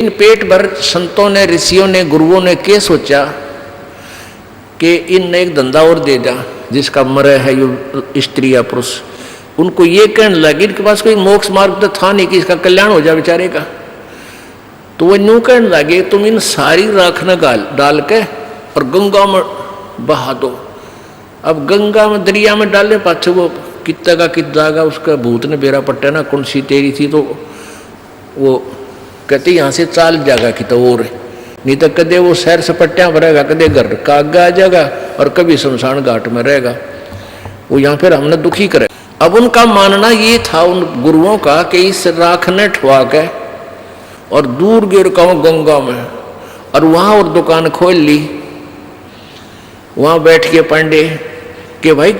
इन पेट भर संतों ने, ऋषियों ने, गुरुओं ने क्या सोचा कि इन एक धंधा और दे जा जिसका मरे है यो स्त्री या पुरुष। उनको ये कहने लगे, इनके पास कोई मोक्ष मार्ग तो था नहीं कि इसका कल्याण हो जाए बेचारे का। तो वो यूं कहने लगे, तुम इन सारी राख न डाल के और गंगा में बहा दो। अब गंगा में, दरिया में डालने पाछे वो कितना का कित जाएगा, उसका भूत ने बेरा पट्टा ना कौन सी तेरी थी, तो वो कहते यहाँ से चाल जाएगा कि तो और नहीं तो कदे वो शहर से पट्टियाँ भरेगा, कदे घर का आगे आ जाएगा और कभी शमशान घाट में रहेगा, वो यहाँ फिर हमने दुखी करे। अब उनका मानना ये था उन गुरुओं का कि इस राख ने ठुआ के और दूर गिर का गंगा में, और वहाँ और दुकान खोल ली, वहाँ बैठ के पांडे कि भाई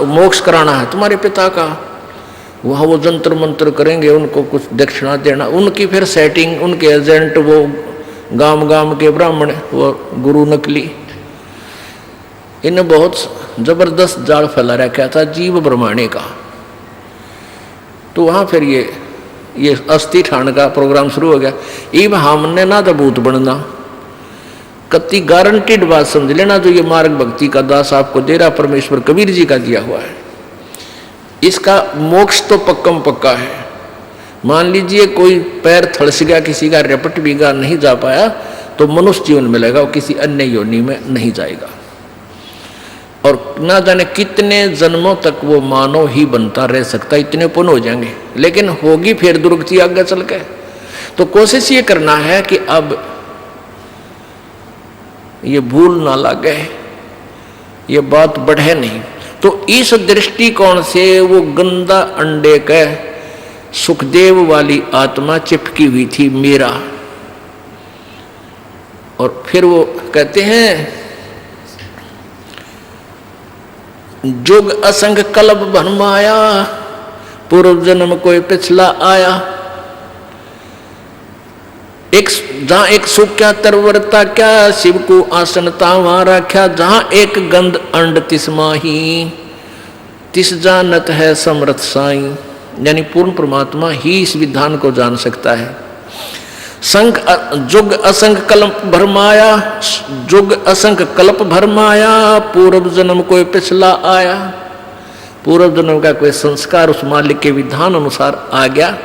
मोक्ष कराना है तुम्हारे पिता का, वहाँ वो जंतर मंत्र करेंगे, उनको कुछ दक्षिणा देना, उनकी फिर सेटिंग, उनके एजेंट वो गांव गांव के ब्राह्मण, वो गुरु नकली, इन्हें बहुत जबरदस्त जाल फैला रखा था जीव ब्रह्मांडे का। तो वहाँ फिर ये अस्थि ठाण का प्रोग्राम शुरू हो गया। इब हमने ना तो भूत बनना, कति गारंटीड बात समझ लेना, जो ये मार्ग भक्ति का दास आपको दे रहा परमेश्वर कबीर जी का दिया हुआ है, इसका मोक्ष तो पक्कम पक्का है। मान लीजिए कोई पैर थड़स गया किसी का, रपट बीघा नहीं जा पाया, तो मनुष्य जीवन मिलेगा, वो किसी अन्य योनि में नहीं जाएगा, और ना जाने कितने जन्मों तक वो मानव ही बनता रह सकता, इतने पुण्य हो जाएंगे। लेकिन होगी फिर दुर्गति आगे चल के। तो कोशिश ये करना है कि अब ये भूल ना लगे, ये बात बढ़े नहीं। तो इस दृष्टिकोण से वो गंदा अंडे के सुखदेव वाली आत्मा चिपकी हुई थी मेरा। और फिर वो कहते हैं, जुग असंग कल्प भरमाया, पूर्व जन्म कोई पिछला आया। जहां एक सुख क्या तरवरता क्या, शिव को आसन तावा रख्या। जहां एक गंध अंड तिस माही, तिस जानत है समर्थ साई। यानी पूर्ण परमात्मा ही इस विधान को जान सकता है। संग जुग असंग कल्प भरमाया, जुग असंग कल्प भरमाया, पूर्व जन्म कोई पिछला आया। पूर्व जन्म का कोई संस्कार उस मालिक के विधान अनुसार आ गया,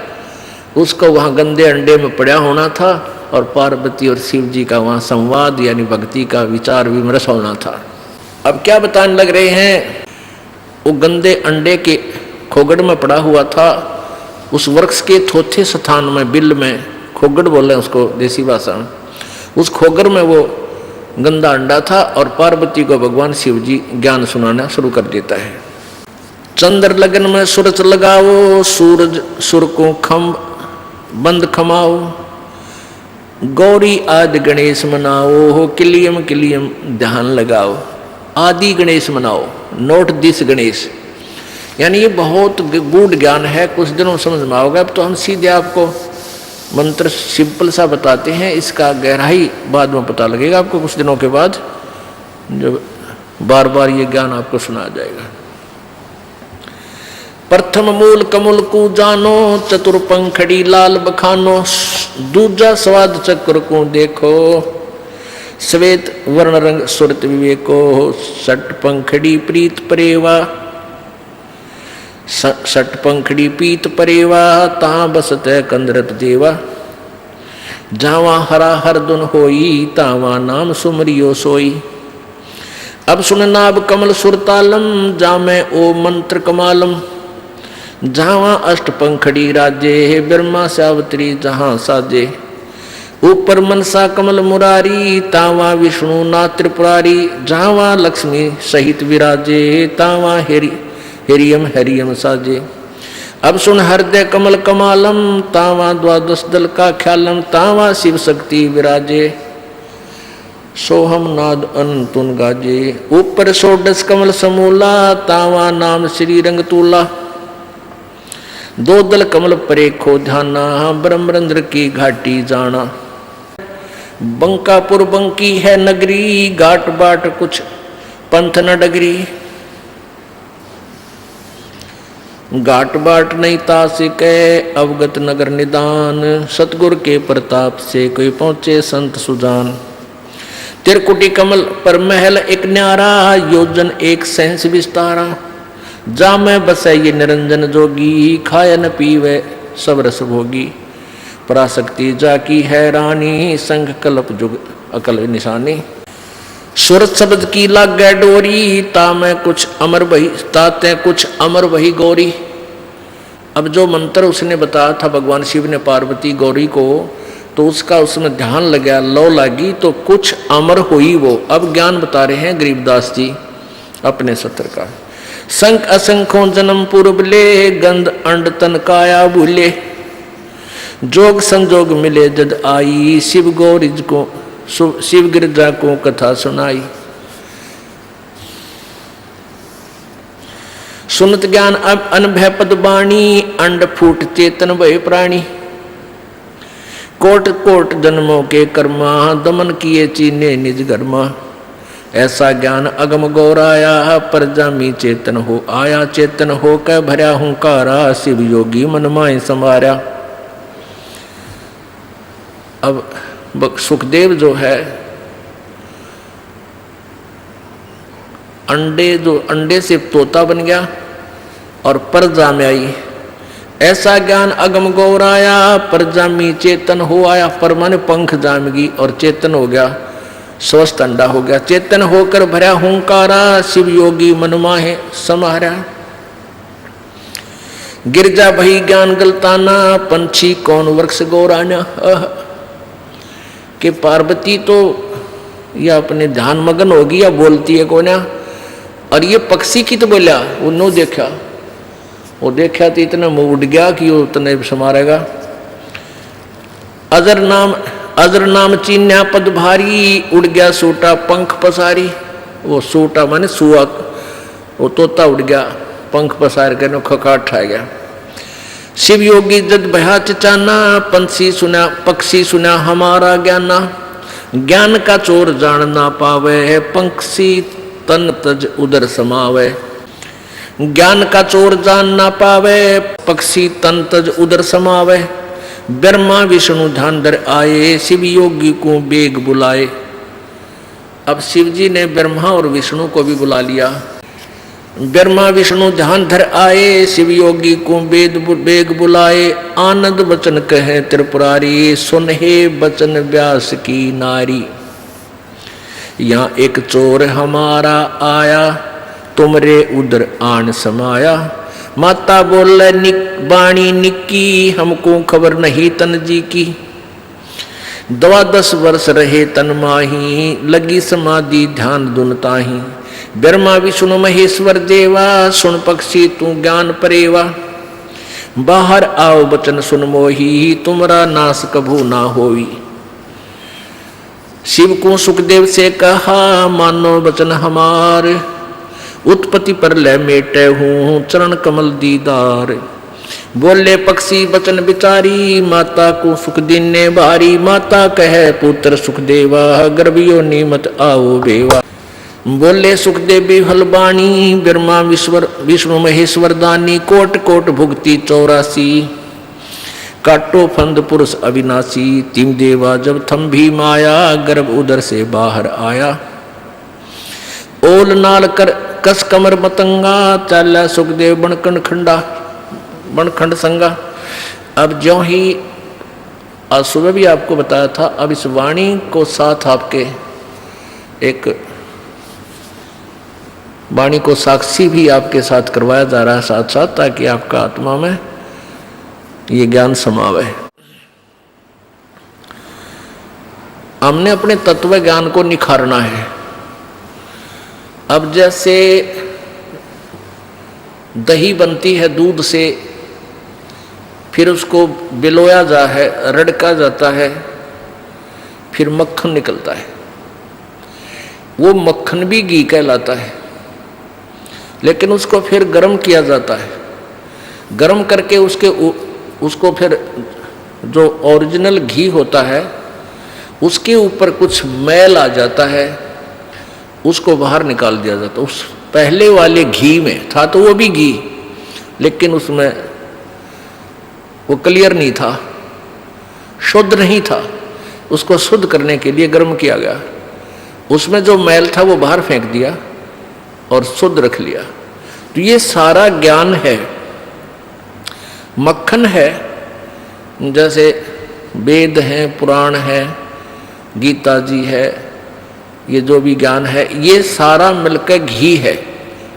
उसको वहां गंदे अंडे में पड़ा होना था, और पार्वती और शिव जी का वहां संवाद यानी भक्ति का विचार विमर्श होना था। अब क्या बताने लग रहे हैं, वो गंदे अंडे के खोगड़ में पड़ा हुआ था, उस वृक्ष के चौथे स्थान में, बिल में, खोगड़ बोले उसको देसी भाषा में, उस खोगर में वो गंदा अंडा था, और पार्वती को भगवान शिव जी ज्ञान सुनाना शुरू कर देता है। चंद्र लगन में सूरज लगाओ, सूरज सुर को खम बंद खमाओ, गौरी आदि गणेश मनाओ, हो किलियम किलियम ध्यान लगाओ। आदि गणेश मनाओ, नोट दिस गणेश। यानी ये बहुत गूढ़ ज्ञान है, कुछ दिनों समझ में आओगे। अब तो हम सीधे आपको मंत्र सिंपल सा बताते हैं, इसका गहराई बाद में पता लगेगा आपको कुछ दिनों के बाद, जब बार बार ये ज्ञान आपको सुना जाएगा। प्रथम मूल कमल को जानो, चतुर्पंखड़ी लाल बखानो। दूजा स्वाद चक्र को देखो, श्वेत वर्ण रंग सुरत विवेको। सट पंखड़ी प्रीत परेवा, सट पंखड़ी पीत परेवा। ता बसत कंदरत देवा, जावा हरा हरदुन होई। तावा नाम सुमरियो सोई। अब सुन नाभ कमल सुरतालम, जामे ओ मंत्र कमालम। जहाँ अष्ट पंखड़ी राजे, ब्रह्मा सावत्री जहाँ साजे। ऊपर मनसा कमल मुरारी, तावा विष्णु ना त्रिपुरारी। जहाँ लक्ष्मी सहित विराजे, तावा हिरियम हरियम साजे। अब सुन हृदय कमल कमालम, तावा द्वादश दल का ख्यालम। तावा शिव शक्ति विराजे, सोहम नाद अनंतुन गाजे। ऊपर षोडश कमल समूला, तावा नाम श्री रंग तूला। दो दल कमल परे खो ध्याना, ब्रह्मरंद्र की घाटी जाना। बंकापुर बंकी है नगरी, घाट बाट कुछ पंथ न डगरी। घाट बाट नहीं तासिके अवगत नगर निदान, सतगुर के प्रताप से कोई पहुंचे संत सुजान। तिरकुटी कमल पर महल एक न्यारा, योजन एक सहंस विस्तारा, जा में बसे ये निरंजन जोगी, खाए न पीवे सब रस भोगी। पराशक्ति जा की है रानी, संग कल्प जुग अकल निशानी। सूरत शब्द की लागे डोरी, ता में कुछ अमर वही ताते कुछ अमर वही गौरी। अब जो मंत्र उसने बताया था भगवान शिव ने पार्वती गौरी को, तो उसका उसमें ध्यान लगा, लो लगी तो कुछ अमर हुई वो। अब ज्ञान बता रहे हैं गरीबदास जी अपने सत्र का। संख असंखों जन्म पूर्व ले, गंध अंड तन काया भूले, जोग संजोग मिले जद आई, शिव गौरिज को शिव गिरजा को कथा सुनाई। सुनत ज्ञान अब अनभय पद बाणी, अंड फूट चेतन भय प्राणी। कोट कोट जन्मों के कर्मा, दमन किए चीने निज गर्मा। ऐसा ज्ञान अगम गौराया, पर जामी चेतन हो आया। चेतन हो कै भर्या हुंकारा, शिव योगी मन माय संवारा। अब सुखदेव जो है अंडे से तोता बन गया और परजा में आई। ऐसा ज्ञान अगम गौराया, परजामी चेतन हो आया। पर माने पंख जामगी और चेतन हो गया, स्वस्थ अंडा हो गया। चेतन होकर भरा हुंकारा, शिव योगी मन माहे समारा। गिरजा भई ज्ञान गलताना, पंछी कौन वृक्ष गौराना। कि पार्वती तो या अपने ध्यान मगन होगी या बोलती है कोना, और ये पक्षी की तो बोला वो नो देखा, वो देखा तो इतना मुंह उड़ गया कि वो उतने समारेगा। अजर नाम चीन्या पद भारी, उड़ गया सूटा पंख पसारी। वो सूटा माने सुआ, वो तोता उड़ गया पंख पसार कर खकाट ठा गया। शिव योगी जद बहा चचाना, पंछी सुना पक्षी सुना हमारा ज्ञाना। ज्ञान का चोर जान ना पावे, पंक्षी तन तज उदर समावे। ज्ञान का चोर जान ना पावे, पक्षी तन तज उदर समावे। ब्रह्मा विष्णु ध्यान धर आए, शिव योगी को बेग बुलाए। अब शिव जी ने ब्रह्मा और विष्णु को भी बुला लिया। ब्रह्मा विष्णु ध्यान धर आए, शिव योगी को बेग बुलाए। आनंद वचन कहे त्रिपुरारी, सुन हे बचन व्यास की नारी। यहाँ एक चोर हमारा आया, तुमरे उदर आन समाया। माता बोले बाणी निक्की, हमको खबर नहीं तन जी की। 12 वर्ष रहे तन माही, लगी समाधि ध्यान दुनताही। ब्रह्मा विष्णु महेश्वर देवा, सुन पक्षी तू ज्ञान परेवा। बाहर आओ बचन सुन मोही, तुमरा नाश कभू ना होई। शिव को सुखदेव से कहा, मानो बचन हमार। उत्पत्ति पर ले मेटे हूँ, चरण कमल दीदार। बोले पक्षी बचन बिचारी, माता को सुख दीने भारी। माता कहे पुत्र सुखदेवा, गर्भियो निमत आओ बेवा। बोले सुखदेव विफल बाणी, ब्रह्मा विष्णु महेश्वर दानी। कोट कोट भुगती 84, काटो फंद पुरुष अविनाशी। तिम देवा जब थम भी माया, गर्भ उदर से बाहर आया। ओल नाल कर कस कमर मतंगा, चाला सुखदेव बनखंड संगा। अब ज्यों ही आज सुबह भी आपको बताया था, अब इस वाणी को साथ आपके एक वाणी को साक्षी भी आपके साथ करवाया जा रहा है साथ साथ, ताकि आपका आत्मा में ये ज्ञान समावे। हमने अपने तत्व ज्ञान को निखारना है। अब जैसे दही बनती है दूध से, फिर उसको बिलोया जा है, रड़का जाता है, फिर मक्खन निकलता है। वो मक्खन भी घी कहलाता है, लेकिन उसको फिर गर्म किया जाता है। गर्म करके उसको फिर जो ओरिजिनल घी होता है उसके ऊपर कुछ मैल आ जाता है, उसको बाहर निकाल दिया जाता है। उस पहले वाले घी में था तो वो भी घी, लेकिन उसमें वो क्लियर नहीं था, शुद्ध नहीं था। उसको शुद्ध करने के लिए गर्म किया गया, उसमें जो मैल था वो बाहर फेंक दिया और शुद्ध रख लिया। तो ये सारा ज्ञान है, मक्खन है। जैसे वेद हैं, पुराण है, गीता जी है, ये जो भी ज्ञान है ये सारा मिलकर घी है,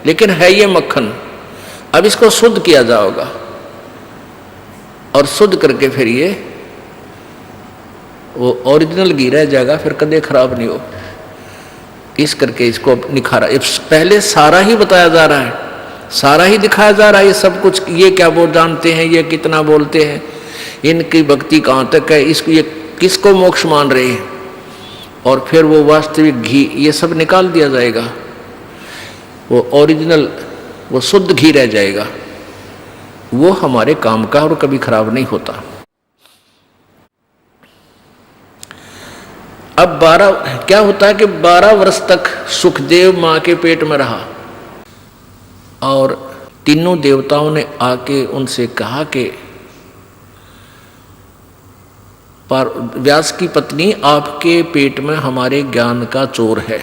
लेकिन है ये मक्खन। अब इसको शुद्ध किया जाएगा और शुद्ध करके फिर ये वो ओरिजिनल घी रह जाएगा, फिर कदे खराब नहीं हो। इस करके इसको निखारा। पहले सारा ही बताया जा रहा है, सारा ही दिखाया जा रहा है, ये सब कुछ। ये क्या वो जानते हैं, ये कितना बोलते हैं, इनकी भक्ति कहाँ तक है, इसको ये किसको मोक्ष मान रहे हैं, और फिर वो वास्तविक घी ये सब निकाल दिया जाएगा। वो ओरिजिनल, वो शुद्ध घी रह जाएगा। वो हमारे काम का और कभी खराब नहीं होता। अब 12 क्या होता है कि 12 वर्ष तक सुखदेव माँ के पेट में रहा और तीनों देवताओं ने आके उनसे कहा कि व्यास की पत्नी, आपके पेट में हमारे ज्ञान का चोर है।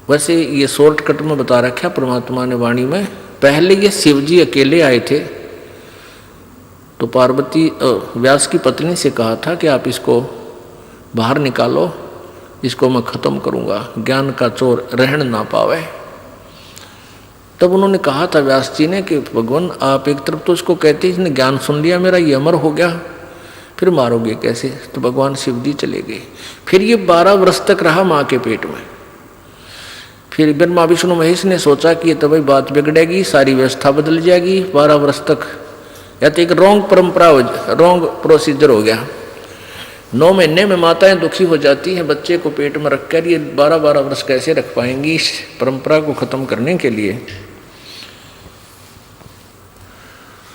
वैसे ये शॉर्टकट में बता रखा परमात्मा ने वाणी में। पहले ये शिव जी अकेले आए थे, तो पार्वती व्यास की पत्नी से कहा था कि आप इसको बाहर निकालो, इसको मैं खत्म करूंगा, ज्ञान का चोर रहन ना पावे। तब उन्होंने कहा था व्यास जी ने कि भगवान, आप एक तरफ तो इसको कहते इसने ज्ञान सुन लिया मेरा, ये अमर हो गया, फिर मारोगे कैसे? तो भगवान शिव जी चले गए। फिर ये 12 वर्ष तक रहा माँ के पेट में। फिर ब्रह्मा विष्णु महेश ने सोचा कि ये तो भाई बात बिगड़ेगी, सारी व्यवस्था बदल जाएगी 12 वर्ष तक, या तो एक रॉन्ग परंपरा रॉन्ग प्रोसीजर हो गया। 9 महीने में माताएं दुखी हो जाती हैं, बच्चे को पेट में रखकर ये 12-12 वर्ष कैसे रख पाएंगी? इस परंपरा को खत्म करने के लिए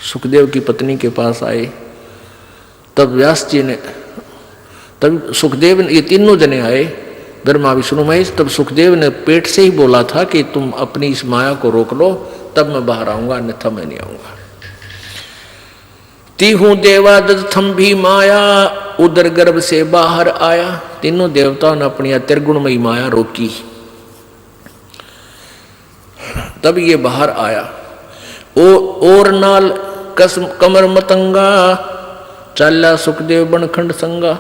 सुखदेव की पत्नी के पास आए। तब व्यास जी ने, तब सुखदेव ने, ये तीनों जने आए, ब्रह्मा विष्णु महेश। तब सुखदेव ने पेट से ही बोला था कि तुम अपनी इस माया को रोक लो, तब मैं बाहर आऊंगा, अन्यथा मैं नहीं आऊंगा। तीहू देवा दत्थम भी माया, उदर गर्भ से बाहर आया। तीनों देवताओं ने अपनी त्रिगुणमयी माया रोकी, तब ये बाहर आया। और नाल कसम कमर मतंगा, चाला सुखदेव बनखंड संगा।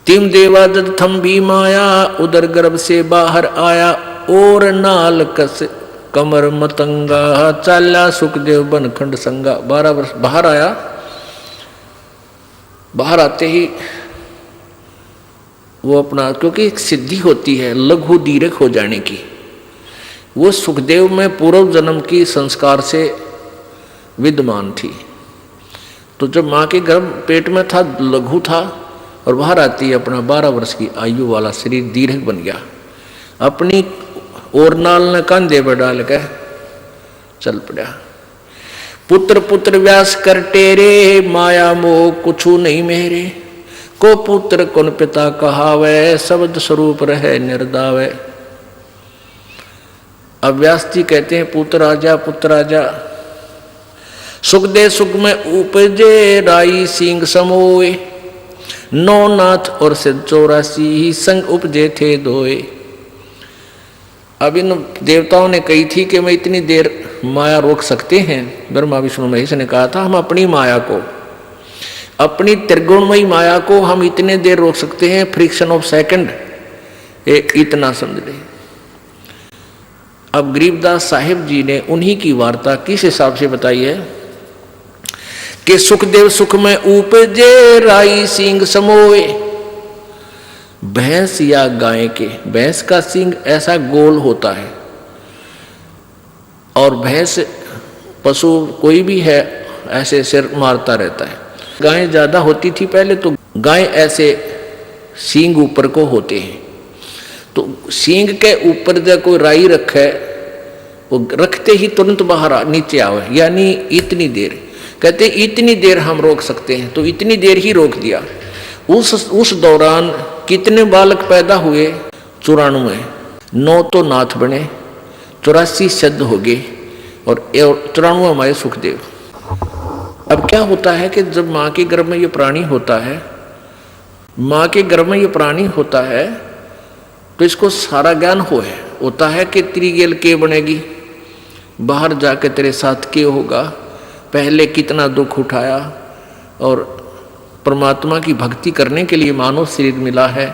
तिम देवा दत्थम भी माया, उदर गर्भ से बाहर आया। और नाल कस कमर मतंगा, चाला सुखदेव बनखंड संगा। 12 वर्ष बाहर आया। बाहर आते ही वो अपना, क्योंकि एक सिद्धि होती है लघु दीर्घ हो जाने की, वो सुखदेव में पूर्व जन्म की संस्कार से विद्यमान थी। तो जब माँ के गर्भ पेट में था लघु था, और बाहर आती है अपना 12 वर्ष की आयु वाला शरीर दीर्घ बन गया। अपनी ओरनाल ने कंधे पर डाल के चल पड़ा। पुत्र पुत्र व्यास कर टेरे, माया मोह कुछु नहीं मेरे। को पुत्र कौन पिता कहावे, शब्द स्वरूप रहे निर्दावे। अब व्यास जी कहते हैं पुत्र आजा, पुत्र आजा। सुखदे सुख में उपजे, राई सिंह समोए। 9 नाथ और सिद्ध 84 ही संग उपजे थे दोए। अब इन देवताओं ने कही थी कि मैं इतनी देर माया रोक सकते हैं। ब्रह्मा विष्णु महेश ने कहा था हम अपनी माया को, अपनी त्रिगुणमयी माया को हम इतने देर रोक सकते हैं, फ्रिक्शन ऑफ सेकंड, इतना समझ ले। अब गरीबदास साहिब जी ने उन्हीं की वार्ता किस हिसाब से बताई है कि सुखदेव सुख में उपजे, राई सिंह समोए। भैंस या गाय के, भैंस का सिंग ऐसा गोल होता है, और भैंस पशु कोई भी है ऐसे सिर मारता रहता है। गाय ज्यादा होती थी पहले, तो गाय ऐसे सींग ऊपर को होते हैं। तो सींग के ऊपर जब कोई राई रखे, वो रखते ही तुरंत बाहर नीचे आवे, यानी इतनी देर। कहते इतनी देर हम रोक सकते हैं, तो इतनी देर ही रोक दिया। उस दौरान कितने बालक पैदा हुए? 94। 9 तो नाथ बने, 84 सिद्ध हो गए, और 93वां माए सुखदेव। अब क्या होता है कि जब माँ के गर्भ में ये प्राणी होता है, माँ के गर्भ में ये प्राणी होता है, तो इसको सारा ज्ञान होता है कि तेरी गेल के बनेगी, बाहर जाके तेरे साथ के होगा, पहले कितना दुख उठाया, और परमात्मा की भक्ति करने के लिए मानव शरीर मिला है,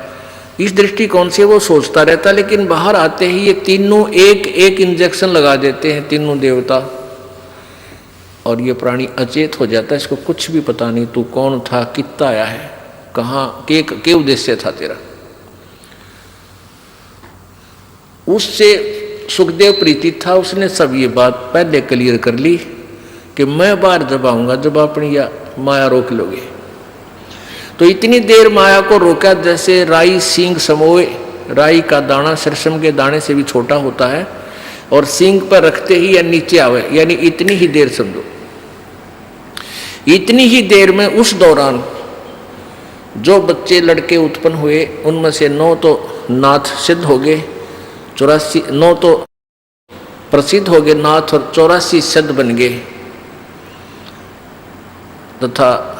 इस दृष्टिकोण से वो सोचता रहता। लेकिन बाहर आते ही ये तीनों एक एक इंजेक्शन लगा देते हैं, तीनों देवता, और ये प्राणी अचेत हो जाता है। इसको कुछ भी पता नहीं तू कौन था, कितना आया है, कहाँ के उद्देश्य था तेरा। उससे सुखदेव प्रीति था, उसने सब ये बात पहले क्लियर कर ली कि मैं बाहर जब आऊंगा, जब अपनी या माया रोक लोगे। तो इतनी देर माया को रोका जैसे राई सींग समोए। राई का दाना सरसम के दाने से भी छोटा होता है, और सींग पर रखते ही या नीचे आवे, यानी इतनी ही देर समझो। इतनी ही देर में उस दौरान जो बच्चे लड़के उत्पन्न हुए, उनमें से 9 तो नाथ सिद्ध हो गए, 9 तो प्रसिद्ध हो गए नाथ, और 84 सिद्ध बन गए, तथा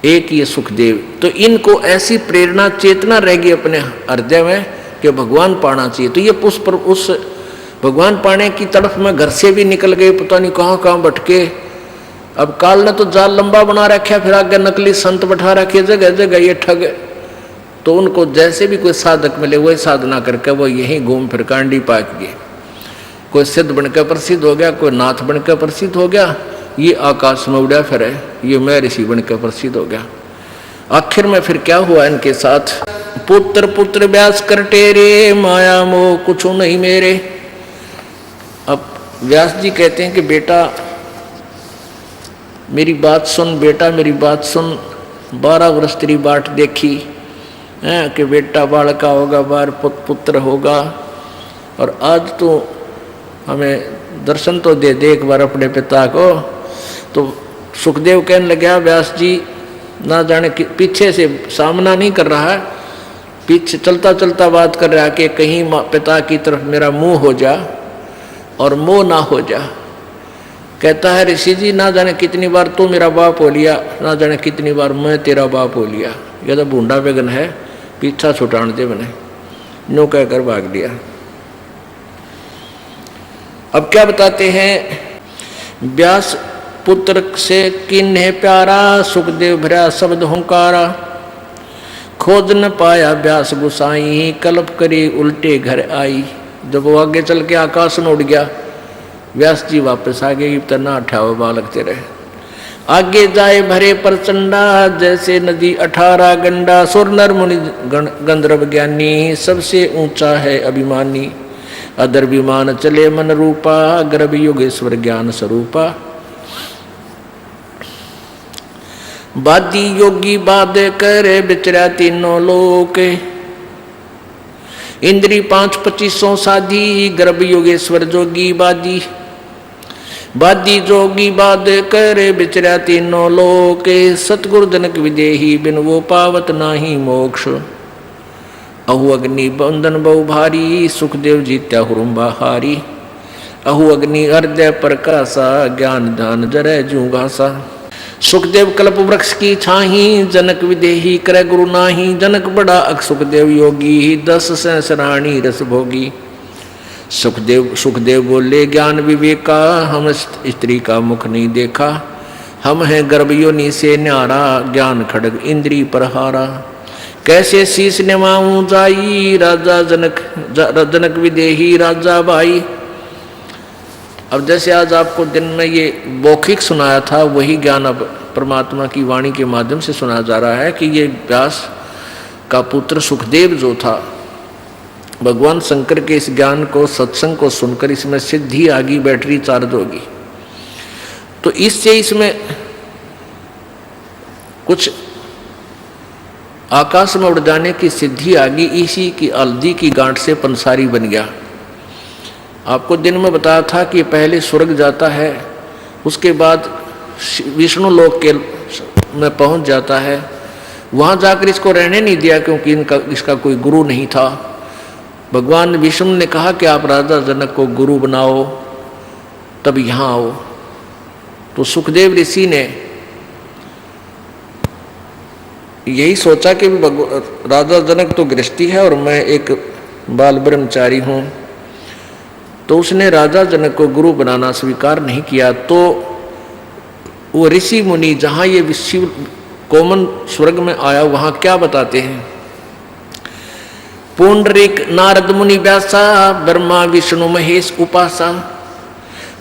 एक ये सुखदेव। तो इनको ऐसी प्रेरणा चेतना रहेगी अपने हृदय में कि भगवान पाना चाहिए। तो ये पुष्प उस भगवान पाने की तरफ में घर से भी निकल गए, पता नहीं कहाँ कहाँ भटके। अब काल ने तो जाल लंबा बना रखा, फिर आगे नकली संत बैठा रखे जगह जगह ये ठग। तो उनको जैसे भी कोई साधक मिले वही साधना करके वो यहीं घूम फिर कांडी पाक गए। कोई सिद्ध बनकर प्रसिद्ध हो गया, कोई नाथ बनकर प्रसिद्ध हो गया, ये आकाश में उड़ा फिर है, ये मैं ऋषि बनकर प्रसिद्ध हो गया। आखिर में फिर क्या हुआ इनके साथ? पुत्र पुत्र व्यास कर टेरे, माया मोह कुछ नहीं मेरे। अब व्यास जी कहते हैं कि बेटा मेरी बात सुन, बेटा मेरी बात सुन। 12 वर्ष तेरी बाट देखी है कि बेटा बालका होगा, बार पुत्र होगा, और आज तो हमें दर्शन तो दे दे एक बार अपने पिता को। तो सुखदेव कहने लगा व्यास जी, ना जाने पीछे से सामना नहीं कर रहा है, पीछे चलता चलता बात कर रहा है कि कहीं पिता की तरफ मेरा मुंह हो जा और मोह ना हो जा। कहता है ऋषि जी, ना जाने कितनी बार तू मेरा बाप हो लिया, ना जाने कितनी बार मैं तेरा बाप हो लिया। यह तो बूंदा बेगन है, पीछा छुटान दे मैंने, नो कहकर भाग लिया। अब क्या बताते हैं? व्यास पुत्र से किन्हे प्यारा, सुखदेव भरा शब्द हुंकारा। खोज न पाया व्यास गुसाई, कल्प करी उल्टे घर आई। जब वो आगे चल के आकाश में उड़ गया, व्यास जी वापस आ गए, इतना 18 बालक तेरे। आगे जाए भरे प्रचंडा, जैसे नदी 18 गंडा। सुर नर मुनि गंधर्व ज्ञानी, सबसे ऊंचा है अभिमानी। अदर विमान चले मन रूपा, गर्भ योगेश्वर ज्ञान स्वरूपा। बादी योगी बाद करे, बिचरा तीनों लोक। इंद्री 5-25 साधी, गर्भ योगेश्वर जोगी बादी। बादी जोगी बाद करे, बिचरा तीनों लोक। सतगुरु जनक विदेही, बिन वो पावत नाही मोक्ष। अहु अग्नि बंधन बहु भारी, सुखदेव जीत्या हुरुम्बा हारी। अहु अग्नि हृदय प्रकाशा, ज्ञान ध्यान जरै जू घासा। सुखदेव कल्प वृक्ष की छाही, जनक विदेही करे गुरु नाही। जनक बड़ा अक सुखदेव योगी, 10 सहस्राणी रस भोगी। सुखदेव बोले ज्ञान विवेका, हम स्त्री का मुख नहीं देखा। हम हैं गर्भ योनि से न्यारा, ज्ञान खड्ग इंद्री प्रहारा। कैसे शीस निमाऊं जाई, राजा जनक विदेही राजा भाई। अब जैसे आज आपको दिन में ये मौखिक सुनाया था, वही ज्ञान अब परमात्मा की वाणी के माध्यम से सुनाया जा रहा है कि ये व्यास का पुत्र सुखदेव जो था, भगवान शंकर के इस ज्ञान को, सत्संग को सुनकर इसमें सिद्धि आ गई, बैटरी चार्ज होगी। तो इससे इसमें कुछ आकाश में उड़ जाने की सिद्धि आ गई। इसी की हल्दी की गांठ से पंसारी बन गया। आपको दिन में बताया था कि पहले स्वर्ग जाता है, उसके बाद विष्णु लोक के में पहुंच जाता है। वहां जाकर इसको रहने नहीं दिया, क्योंकि इसका कोई गुरु नहीं था। भगवान विष्णु ने कहा कि आप राजा जनक को गुरु बनाओ, तब यहाँ आओ। तो सुखदेव ऋषि ने यही सोचा कि राजा जनक तो गृहस्थी है और मैं एक बाल ब्रह्मचारी हूँ, तो उसने राजा जनक को गुरु बनाना स्वीकार नहीं किया। तो वो ऋषि मुनि जहाँ ये शिव कोमन स्वर्ग में आया वहाँ क्या बताते हैं, पुंडरीक नारद मुनि व्यासा ब्रह्मा विष्णु महेश उपासा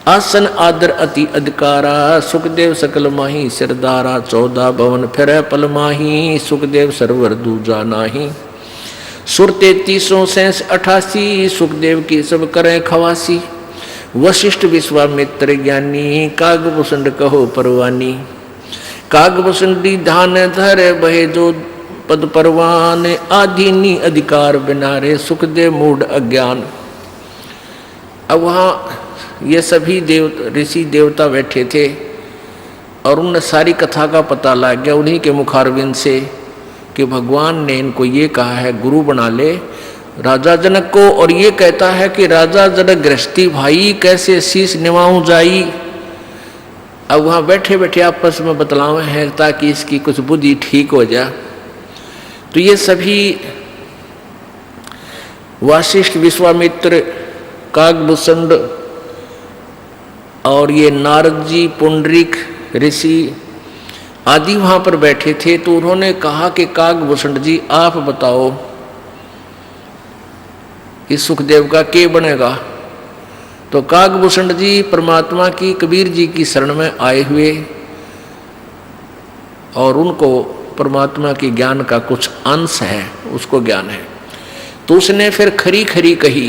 आसन आदर अति अधिकारा सुखदेव सकल माही सिरदारा 14 भवन फिर पल माही सुखदेव सरवर दूजा नाही सुर 33 शेष 88 सुखदेव की सब करें खवासी वशिष्ठ विश्वामित्र ज्ञानी कागभूषण कहो परवानी कागभूषणी ध्यान धर बहे जो पद परवान आधीनी अधिकार बिनारे सुखदेव मूढ़ अज्ञान। अब वहाँ ये सभी ऋषि देवता बैठे थे और उन सारी कथा का पता लग गया उन्हीं के मुखारविंद से कि भगवान ने इनको ये कहा है गुरु बना ले राजा जनक को, और ये कहता है कि राजा जनक गृहस्थी भाई कैसे शीश निभाऊं जाई। अब वहाँ बैठे बैठे आपस में बतलावे हैं ताकि इसकी कुछ बुद्धि ठीक हो जाए। तो ये सभी वशिष्ठ विश्वामित्र कागभूषण और ये नारद जी पुंडरीक ऋषि आदि वहाँ पर बैठे थे। तो उन्होंने कहा कि कागभूषण जी आप बताओ इस सुखदेव का क्या बनेगा। तो कागभूषण जी परमात्मा की कबीर जी की शरण में आए हुए और उनको परमात्मा की ज्ञान का कुछ अंश है, उसको ज्ञान है। तो उसने फिर खरी खरी कही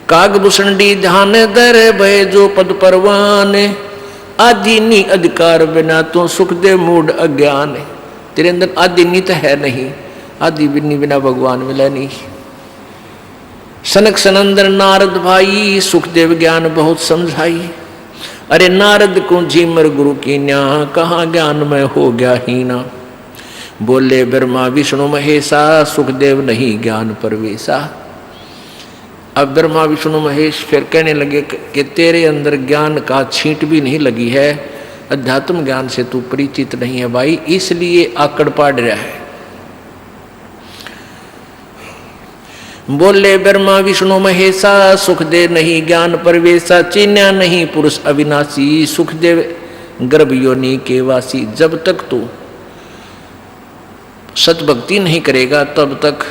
कागभूषण डी ध्यान दर भय जो पद परवान आदिनी अधिकार बिना तो सुखदेव मूढ़ अज्ञान। तेरे अंदर आदिनी तो है नहीं, आदि बिन्नी बिना भगवान मिला नहीं। सनक सनंदन नारद भाई सुखदेव ज्ञान बहुत समझाई अरे नारद को झीमर गुरु की न्या कहाँ ज्ञान में हो गया हीना। बोले ब्रह्मा विष्णु महेशा सुखदेव नहीं ज्ञान परवेशा। अब ब्रह्मा विष्णु महेश फिर कहने लगे कि तेरे अंदर ज्ञान का छींट भी नहीं लगी है, अध्यात्म ज्ञान से तू परिचित नहीं है भाई, इसलिए आकड़ पाड़ रहा है। बोले ब्रह्मा विष्णु महेशा सुखदेव नहीं ज्ञान परवेशा चिन्या नहीं पुरुष अविनाशी सुखदेव गर्भ योनि के वासी। जब तक तू सत भक्ति नहीं करेगा तब तक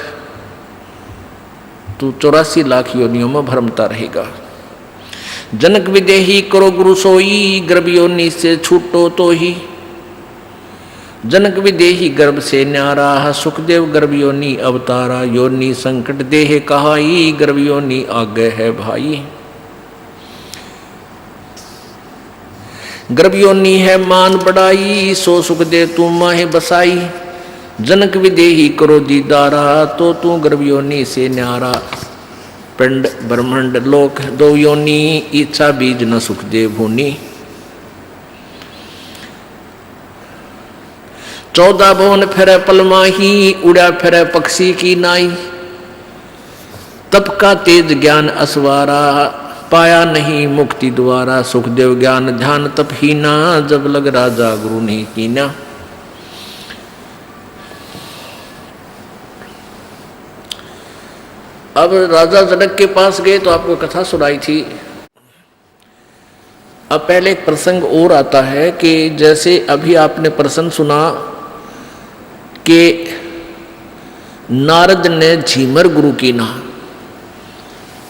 तू 84 लाख योनियों में भ्रमता रहेगा। जनक विदेही करो गुरु सोई गर्भ योनि से छूटो तो ही। जनक विदेही गर्भ से न्यारा सुखदेव गर्भ योनि अवतारा योनि संकट देह कहाई गर्भ योनि आगे है भाई। गर्भ योनि है मान बढ़ाई सो सुखदेव तू माहे बसाई। जनक विदेही करो दीदारा तो तू गर्भ योनि से न्यारा। पिंड ब्रह्मांड लोक दो योनि इच्छा बीज न सुखदेव होनी। 14 भवन फिर पल माही उड़ा फिर पक्षी की नाई। तप का तेज ज्ञान असवारा पाया नहीं मुक्ति द्वारा। सुखदेव ज्ञान ध्यान तप हीना जब लग राजा गुरु नहीं कीना। अब राजा जनक के पास गए तो आपको कथा सुनाई थी। अब पहले एक प्रसंग और आता है कि जैसे अभी आपने प्रसंग सुना कि नारद ने झीमर गुरु की ना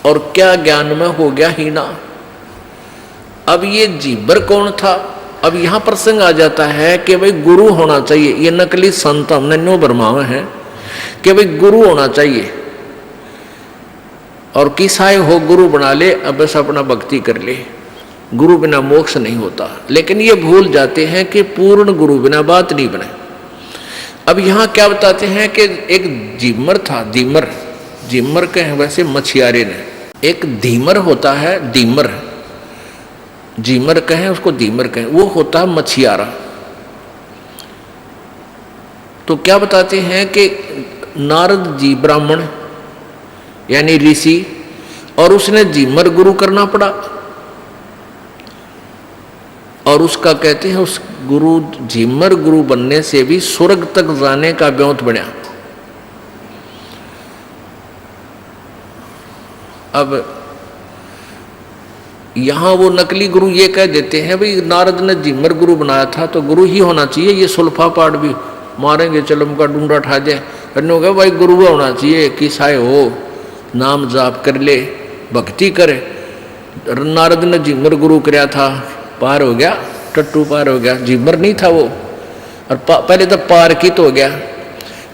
और क्या ज्ञान में हो गया हीना। अब ये झीमर कौन था। अब यहां प्रसंग आ जाता है कि भाई गुरु होना चाहिए। ये नकली संत हमने न्यू भरमावे हैं कि भाई गुरु होना चाहिए और किसाए हो गुरु बना ले, अब बस अपना भक्ति कर ले, गुरु बिना मोक्ष नहीं होता। लेकिन ये भूल जाते हैं कि पूर्ण गुरु बिना बात नहीं बने। अब यहाँ क्या बताते हैं कि एक झीमर था। झीमर कहे वैसे मछियारे ने। एक धीमर होता है, धीमर झीमर कहें उसको धीमर कहें, वो होता है मछियारा। तो क्या बताते हैं कि नारद जी ब्राह्मण यानी ऋषि और उसने झीमर गुरु करना पड़ा। और उसका कहते हैं उस गुरु झिमर गुरु बनने से भी स्वर्ग तक जाने का ब्योंत बना। अब यहां वो नकली गुरु ये कह देते हैं भाई नारद ने झिमर गुरु बनाया था तो गुरु ही होना चाहिए, ये सुल्फा पाठ भी मारेंगे चलम का डूंडा ठा दे कहा भाई गुरु होना चाहिए कि साय हो नाम जाप कर ले भक्ति करे। नारद ने झिमर गुरु कराया था, पार हो गया, टट्टू पार हो गया, झिमर नहीं था वो, और पहले तो पार की तो हो गया।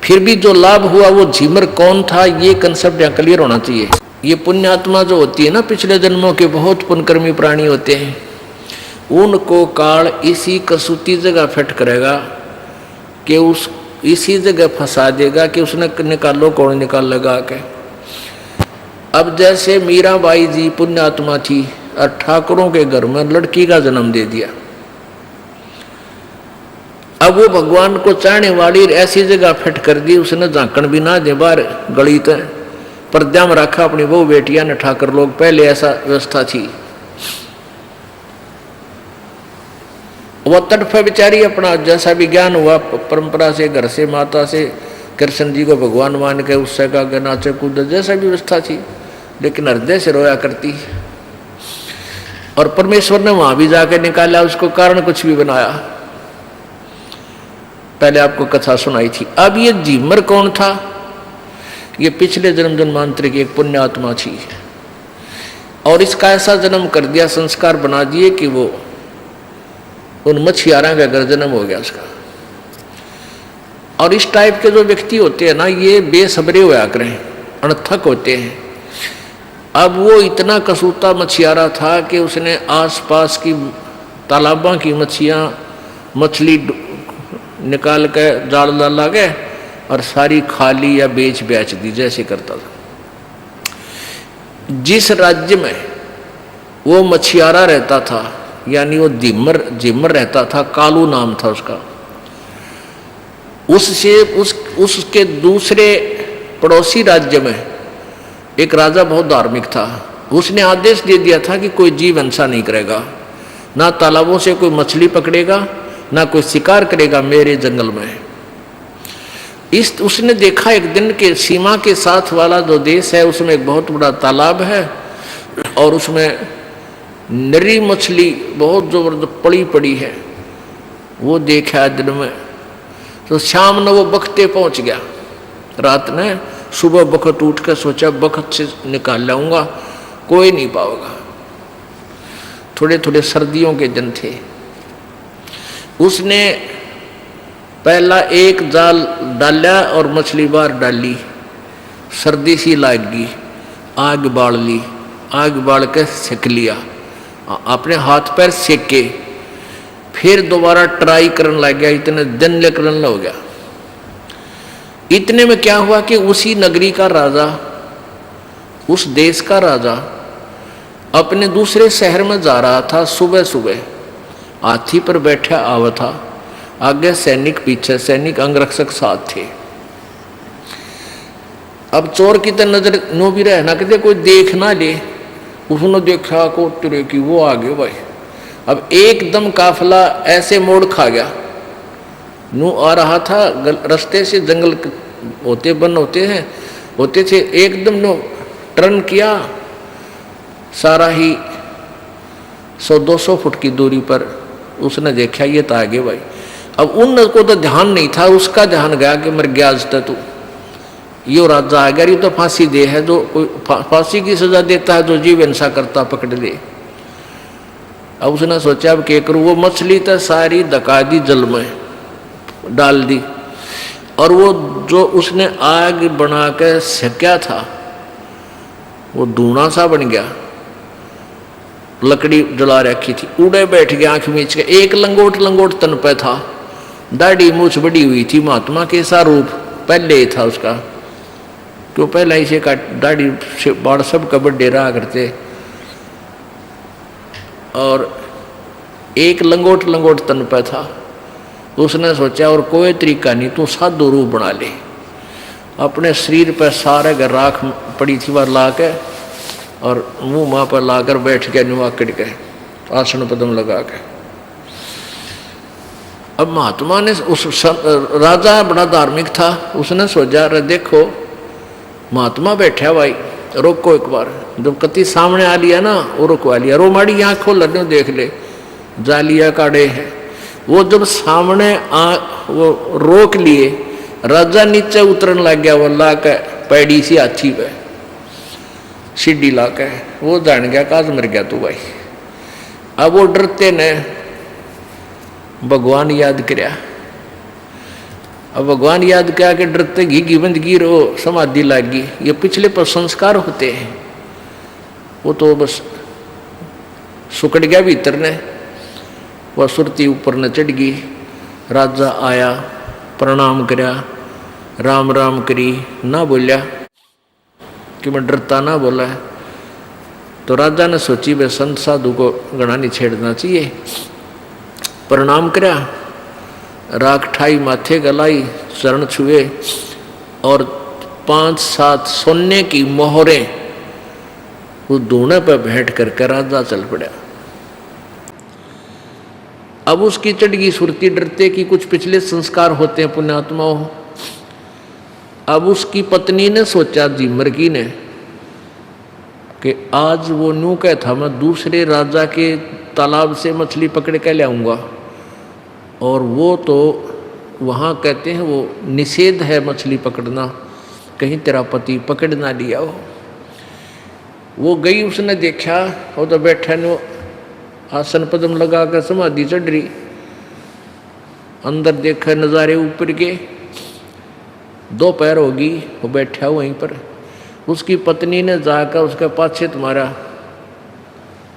फिर भी जो लाभ हुआ वो झिमर कौन था ये कंसेप्ट यहाँ क्लियर होना चाहिए। ये पुण्यात्मा जो होती है ना, पिछले जन्मों के बहुत पुण्यकर्मी प्राणी होते हैं, उनको काल इसी कसूती जगह फिट करेगा कि उस इसी जगह फंसा देगा कि उसने निकालो कौन निकाल लगा के। अब जैसे मीराबाई जी पुण्यात्मा थी और ठाकुरों के घर में लड़की का जन्म दे दिया, अब वो भगवान को चाहने वाली ऐसी जगह फिट कर दी, उसने झांकण भी ना दे बाहर गली तक पर्दा में रखा अपनी वो बेटियां ने ठाकर लोग, पहले ऐसा व्यवस्था थी। वह तड़फे बेचारी अपना जैसा भी ज्ञान हुआ परंपरा से, घर से, माता से, कृष्ण जी को भगवान मान के उससे का नाचे कूदे जैसा भी व्यवस्था थी, लेकिन हृदय से रोया करती। और परमेश्वर ने वहां भी जाकर निकाला उसको, कारण कुछ भी बनाया। पहले आपको कथा सुनाई थी। अब ये झिमर कौन था? ये पिछले जन्म जन्मांतर की एक पुण्यात्मा थी और इसका ऐसा जन्म कर दिया, संस्कार बना दिए कि वो उन मछियारा का घर जन्म हो गया उसका। और इस टाइप के जो व्यक्ति होते हैं ना, ये बेसब्रे होया करें, अणथक होते हैं। अब वो इतना कसूता मछियारा था कि उसने आसपास की तालाबों की मछली निकाल के जाल डाला गए और सारी खाली या बेच दी, जैसे करता था। जिस राज्य में वो मछियारा रहता था, यानी वो झिमर रहता था, कालू नाम था उसका, उसके दूसरे पड़ोसी राज्य में एक राजा बहुत धार्मिक था। उसने आदेश दे दिया था कि कोई जीव हिंसा नहीं करेगा, ना तालाबों से कोई मछली पकड़ेगा, ना कोई शिकार करेगा मेरे जंगल में। उसने देखा एक दिन के सीमा के साथ वाला जो देश है उसमें एक बहुत बड़ा तालाब है और उसमें नरी मछली बहुत जबरदस्त पड़ी है। वो देखा दिन में, तो शाम ने वो बखते पहुंच गया। रात ने सुबह बखत उठ कर सोचा बखत से निकाल लाऊंगा, कोई नहीं पाएगा। थोड़े थोड़े सर्दियों के दिन थे। उसने पहला एक जाल डाला और मछली बाहर डाली, सर्दी सी लागी, आग बाल ली, आग बाल के सेक लिया, अपने हाथ पैर सेके, फिर दोबारा ट्राई करने लग गया, इतने दिन करने हो गया। इतने में क्या हुआ कि उसी नगरी का राजा, उस देश का राजा अपने दूसरे शहर में जा रहा था। सुबह सुबह हाथी पर बैठा आवा था, आगे सैनिक पीछे, सैनिक अंगरक्षक साथ थे। अब चोर की तो नजर नो भी रहना कि कोई देख ना ले, उसने देखा को तुरे की वो आगे भाई। अब एकदम काफिला ऐसे मोड़ खा गया, नू आ रहा था रास्ते से, जंगल होते बन होते थे, एकदम नो टर्न किया, सारा ही 100-200 फुट की दूरी पर उसने देखा ये तो आगे भाई। अब उनको तो ध्यान नहीं था, उसका ध्यान गया कि मर गया आज तक तू, यो राजा आ गया, ये तो फांसी दे है, जो कोई फांसी की सजा देता है जो जीव हिंसा करता पकड़ ले। अब उसने सोचा अब क्या करूँ, वो मछली तो सारी धका दी, जल में डाल दी, और वो जो उसने आग बना के सेका था वो धुआं सा बन गया, लकड़ी जला रखी थी, उड़े बैठ गया आंख मीच के। एक लंगोट तन पे था, दाढ़ी मूछ बड़ी हुई थी, महात्मा के सा रूप पहले ही था उसका, क्यों पहले ही से दाढ़ी बाढ़ सब कबड्डे रहा करते। और एक लंगोट तन पे था। उसने सोचा और कोई तरीका नहीं, तू साधु रूप बना ले। अपने शरीर पर सारे घर राख पड़ी थी वह ला के और मुंह माँ पर लाकर बैठ गया, नुआ कट के आसन पदम लगा के। अब महात्मा ने राजा बड़ा धार्मिक था, उसने सोचा रे देखो महात्मा बैठा भाई, रोको एक बार। जब कति सामने आ लिया ना वो रुकवा लिया, रो माड़ी आँख खोल ले देख ले, जालिया काड़े है। वो जब सामने वो रोक लिए, राजा नीचे उतरन लग गया, वो ला के पैड़ी सी हाथी पे सीढ़ी ला के, वो जान गया काज मर गया तू भाई। अब वो डरते ने भगवान याद करया, अब भगवान याद किया कि डरते घी बंदगी रो समाधि लागी। ये पिछले पर संस्कार होते हैं, वो तो बस सुकड़ गया भीतर ने, वह सुरती ऊपर न चढ़ गई। राजा आया, प्रणाम करया, राम राम करी, ना बोलिया कि मैं डरता ना बोला। तो राजा ने सोची वे संत साधु को गणा नहीं छेड़ना चाहिए। प्रणाम करया, राख ठाई, माथे गलाई, चरण छुए और 5-7 सोने की मोहरें वो दूने पर बैठ करके राजा चल पड़ा। अब उसकी चढ़गी सुरती, डरते कि कुछ पिछले संस्कार होते हैं पुण्यात्माओं। अब उसकी पत्नी ने सोचा, जीमर की ने, कि आज वो न्यू कह था मैं दूसरे राजा के तालाब से मछली पकड़ के ले आऊँगा, और वो तो वहाँ कहते हैं वो निषेध है मछली पकड़ना, कहीं तेरा पति पकड़ ना लिया हो। वो गई, उसने देखा वो तो बैठा नो आसन पद्म लगा कर समाधि चढ़ रही। अंदर देखा नज़ारे ऊपर के, दोपहर होगी, वो बैठा वहीं पर। उसकी पत्नी ने जाकर उसके पाछे तुम्हारा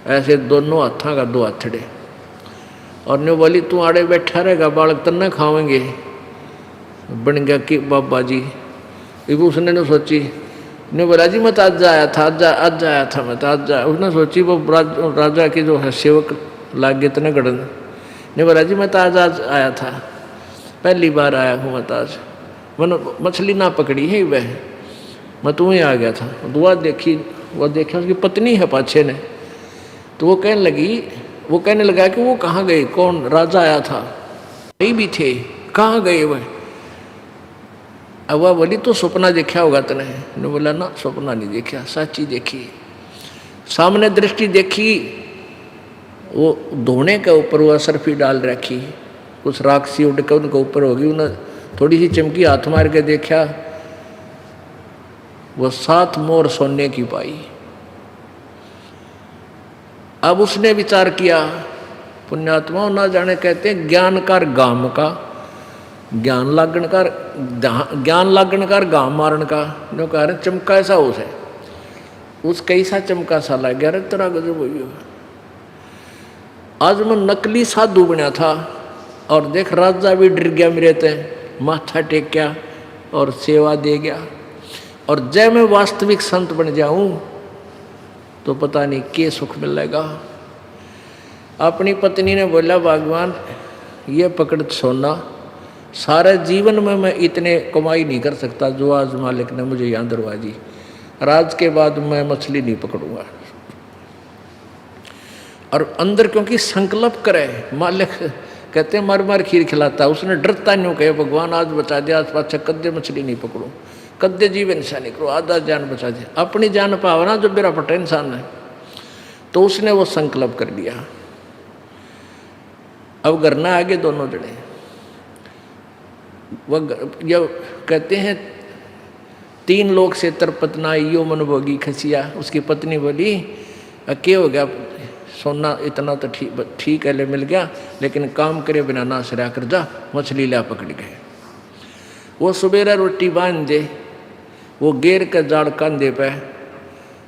ऐसे दोनों हाथों का 2 हथड़े, और ने बोली तू आड़े बैठा रहेगा, बालक तन्ना खावेंगे। बन गया कि बाबा जी। उसने ने सोची, ने बोला जी मैं तो आज आया था, आज आया था मैं तो आज आया। उसने सोची वो राजा के जो है सेवक लाग गए इतने गड़न। ने बोला जी मैं तो आज आया था, पहली बार आया हूँ मैं तो आज, मैंने मछली ना पकड़ी है वह, मैं तुम्हें आ गया था। दुआ देखी, वो देखा उसकी पत्नी है पाछे ने। तो वो कहने लगा कि वो कहाँ गए, कौन राजा आया था, नहीं भी थे, कहाँ गए वह। अब वह बोली तो सपना देखा होगा तने। ने बोला ना सपना नहीं देखा, सच्ची देखी, सामने दृष्टि देखी। वो धोने के ऊपर वो सरफी डाल रखी, कुछ राक्षसी उड़ के उनके ऊपर होगी, उन्हें थोड़ी सी चमकी, हाथ मार के देखा, वो 7 मोर सोने की पाई। अब उसने विचार किया, पुण्यात्मा ना जाने कहते हैं ज्ञान कर गाम का, ज्ञान लागण कर गाम मारण का। जो कह रहे चमका ऐसा उस है, उस कैसा चमका सा लग गया, तेरा गजब हो गया। आज मैं नकली साधु बना था, और देख राजा भी डर गया मेरे ते, माथा टेक गया और सेवा दे गया। और जब मैं वास्तविक संत बन जाऊं तो पता नहीं क्या सुख मिलेगा। अपनी पत्नी ने बोला भगवान ये पकड़ सोना, सारे जीवन में मैं इतने कमाई नहीं कर सकता जो आज मालिक ने मुझे यहाँ दरवाजी, राज के बाद मैं मछली नहीं पकड़ूंगा। और अंदर क्योंकि संकल्प करे, मालिक कहते हैं मर खीर खिलाता, उसने डरता नहीं कहे भगवान आज बचा दिया, आज पाछा कद्दे मछली नहीं पकड़ूं, कद्दे जीवन से नहीं करो, आधा जान बचा दे। अपनी जान पावना जो मेरा पटा इंसान है, तो उसने वो संकल्प कर लिया। अब करना आगे दोनों जने, वह कहते हैं 3 लोग से तरपतना यो मन भोगी खसिया। उसकी पत्नी बोली क्या हो गया, सोना इतना तो ठीक है ले मिल गया, लेकिन काम करे बिना ना सरा कर जा, मछली ला पकड़ गए। वो सुबेरा रोटी बांध दे, वो गेर का जाड़ कंधे पे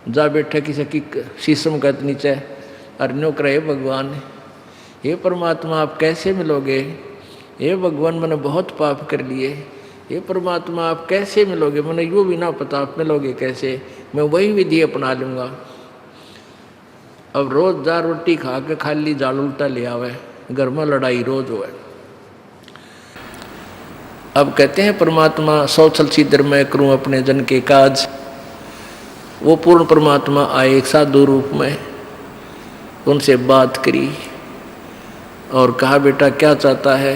जा बैठा किसी की शीशम का नीचे, अरण्यों करे भगवान, हे परमात्मा आप कैसे मिलोगे, हे भगवान मैंने बहुत पाप कर लिए, हे परमात्मा आप कैसे मिलोगे, मैंने यूँ भी ना पता आप मिलोगे कैसे, मैं वही विधि अपना लूँगा। अब रोज जा रोटी खा के खाली जाल उल्टा ले आवे, घर में लड़ाई रोज हो। अब कहते हैं परमात्मा सौछल छिद्र मैं करूं अपने जन के काज। वो पूर्ण परमात्मा आए एक साधु रूप में, उनसे बात करी और कहा बेटा क्या चाहता है।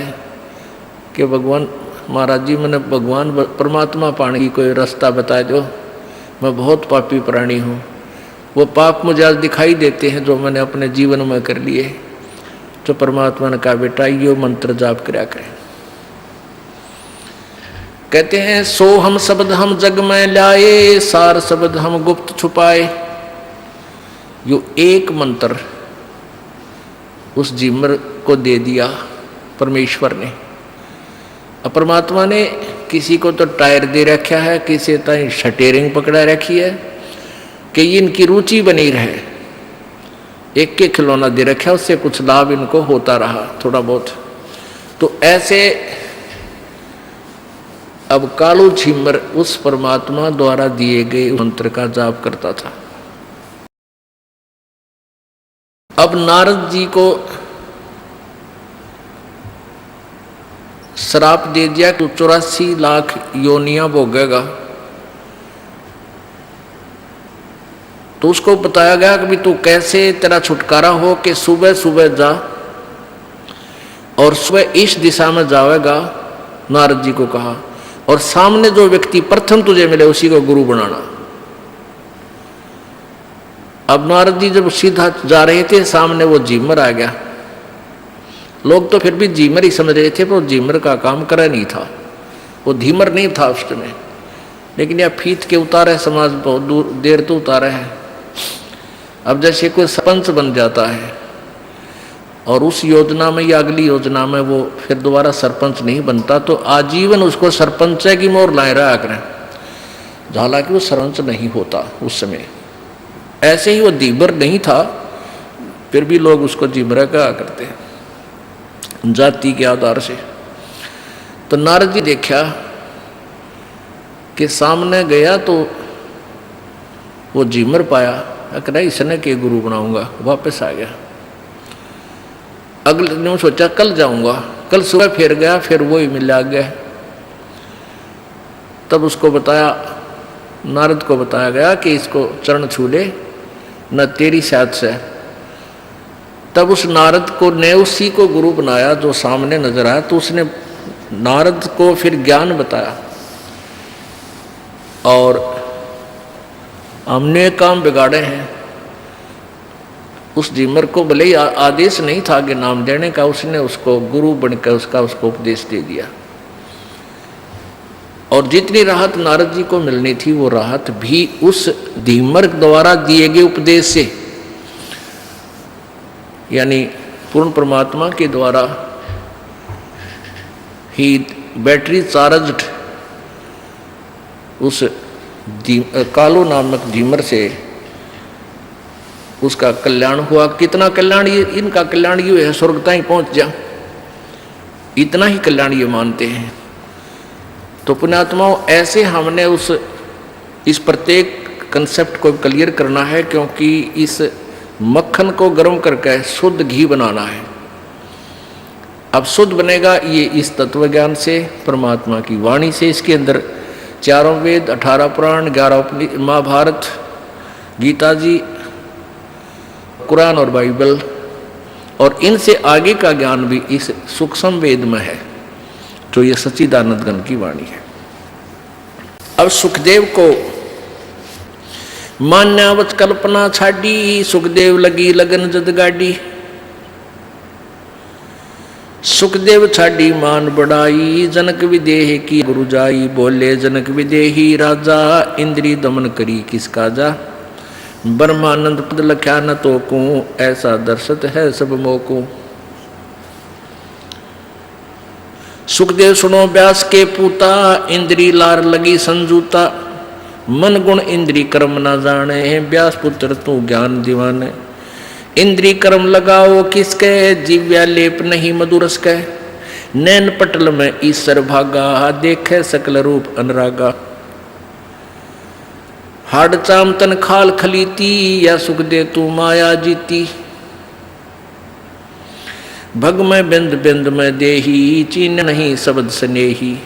कि भगवान महाराज जी मैंने भगवान परमात्मा पाने की कोई रास्ता बता दो, मैं बहुत पापी प्राणी हूँ। वो पाप मुझे आज दिखाई देते हैं जो मैंने अपने जीवन में कर लिए। तो परमात्मा ने कहा बेटा यो मंत्र जाप कर्या करें। कहते हैं सो हम शब्द हम जग में लाए, सार शब्द हम गुप्त छुपाए। यो एक मंत्र उस जीमर को दे दिया परमेश्वर ने। अब परमात्मा ने किसी को तो टायर दे रखा है, किसी ताई स्टीयरिंग पकड़ा रखी है कि इनकी रुचि बनी रहे। एक के खिलौना दे रखा है, उससे कुछ लाभ इनको होता रहा थोड़ा बहुत। तो ऐसे अब कालू झिमर उस परमात्मा द्वारा दिए गए मंत्र का जाप करता था। अब नारद जी को श्राप दे दिया कि 84 लाख योनियां भोगेगा। तो उसको बताया गया कि भी तू कैसे तेरा छुटकारा हो कि सुबह सुबह जा और सुबह इस दिशा में जाएगा, नारद जी को कहा, और सामने जो व्यक्ति प्रथम तुझे मिले उसी को गुरु बनाना। अब नारद जी जब सीधा जा रहे थे, सामने वो जीमर आ गया। लोग तो फिर भी जीमर ही समझ रहे थे, पर वो जीमर का काम कर नहीं था, वो धीमर नहीं था उस समय। लेकिन यह फीत के उतारे समाज बहुत दूर देर तो उतारे है। अब जैसे कोई सरपंच बन जाता है और उस योजना में या अगली योजना में वो फिर दोबारा सरपंच नहीं बनता, तो आजीवन उसको सरपंच की मोहर लाए रहा करें, हालांकि वो सरपंच नहीं होता उस समय। ऐसे ही वो धीमर नहीं था, फिर भी लोग उसको जीमरा कहा करते हैं जाति के आधार से। तो नारद जी देखा कि सामने गया तो वो जीमर पाया, अकड़ा इसने के गुरु बनाऊंगा, वापस आ गया। अगले दिन सोचा कल जाऊंगा, कल सुबह फिर गया, फिर वो ही मिला गया। तब उसको बताया, नारद को बताया गया कि इसको चरण छू ले, न तेरी शायद से। तब उस नारद को ने उसी को गुरु बनाया जो सामने नजर आया। तो उसने नारद को फिर ज्ञान बताया और हमने काम बिगाड़े हैं। उस जीमर को भले ही आदेश नहीं था कि नाम देने का, उसने उसको गुरु बनकर उसको उपदेश दे दिया। और जितनी राहत नारद जी को मिलनी थी वो राहत भी उस धीमर द्वारा दिए गए उपदेश से, यानी पूर्ण परमात्मा के द्वारा ही बैटरी चार्ज्ड उस कालो नामक धीमर से उसका कल्याण हुआ। कितना कल्याण, ये इनका कल्याण ये है स्वर्गता ही पहुंच जा, इतना ही कल्याण ये मानते हैं। तो पुण्यात्माओं, ऐसे हमने इस प्रत्येक कंसेप्ट को क्लियर करना है, क्योंकि इस मक्खन को गर्म करके शुद्ध घी बनाना है। अब शुद्ध बनेगा ये इस तत्व ज्ञान से, परमात्मा की वाणी से। इसके अंदर 4 वेद, 18 पुराण, 11 महाभारत, गीता जी, कुरान और बाइबल, और इनसे आगे का ज्ञान भी इस सूक्ष्म वेद में है, जो ये सच्चिदानंद घन की वाणी है। अब सुखदेव को मान्यावत कल्पना छाड़ी, सुखदेव लगी लगन जद गाड़ी। सुखदेव छाड़ी मान बढ़ाई, जनक विदेह की गुरु जाई। बोले जनक विदेही राजा, इंद्री दमन करी किस काजा। ब्रह्मानंद पद लख्या न तो को, ऐसा दर्शत है सब मोको। सुखदेव सुनो व्यास के पूता, इंद्री लार लगी संजूता। मन गुण इंद्री कर्म न जाने, व्यास पुत्र तू ज्ञान दीवाने। इंद्री कर्म लगाओ किसके, जीव्या लेप नहीं मधुरस के। नैन पटल में ईश्वर भागा, देखे सकल रूप अनुरागा। हाड चाम तन खाल खलीती, या सुख दे तू माया जीती। भग में बिंद बिंद में देही, चीन नहीं शब्द स्नेही।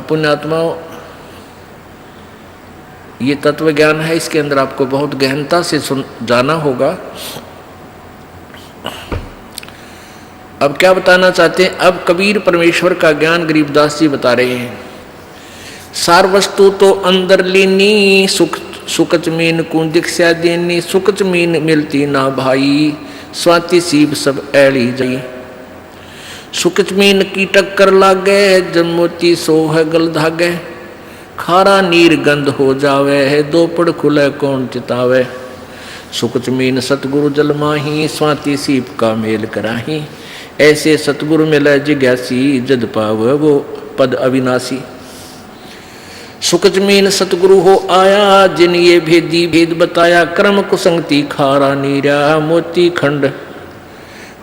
पुण्यात्माओं, ये तत्व ज्ञान है, इसके अंदर आपको बहुत गहनता से जाना होगा। अब क्या बताना चाहते हैं? अब कबीर परमेश्वर का ज्ञान गरीबदास जी बता रहे हैं। सार वस्तु तो अंदर लीनी, सुख जमीन को दीक्षा देनी, सुख जमीन मिलती ना भाई, स्वाति सीप सब ऐली जाई। सुख जमीन की टक्कर लागे, जब मोती सो है गल धागे, खारा नीर गंध हो जावे है, दोपड़ खुले कौन चितावे। सुख जमीन सतगुरु जल माही, स्वाति सीप का मेल कराही, ऐसे सतगुरु मिले जिज्ञासी, जद पावे वो पद अविनाशी। सुख जमीन सतगुरु हो आया, जिन ये भेदी भेद बताया, क्रम कुसंगति खारा नीरा, मोती खंड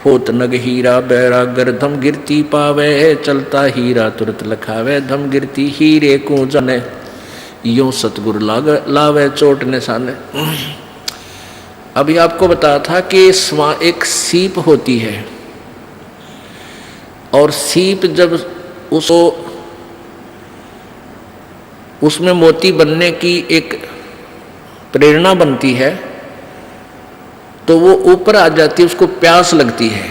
होत नग हीरा, बैरागर धम गिरती पावे, चलता हीरा तुरत लखावे, धम गिरती हीरे को जने, यूं सतगुरु लावे चोट निशाने। अभी आपको बताया था कि एक सीप होती है, और सीप जब उसमें मोती बनने की एक प्रेरणा बनती है, तो वो ऊपर आ जाती है, उसको प्यास लगती है,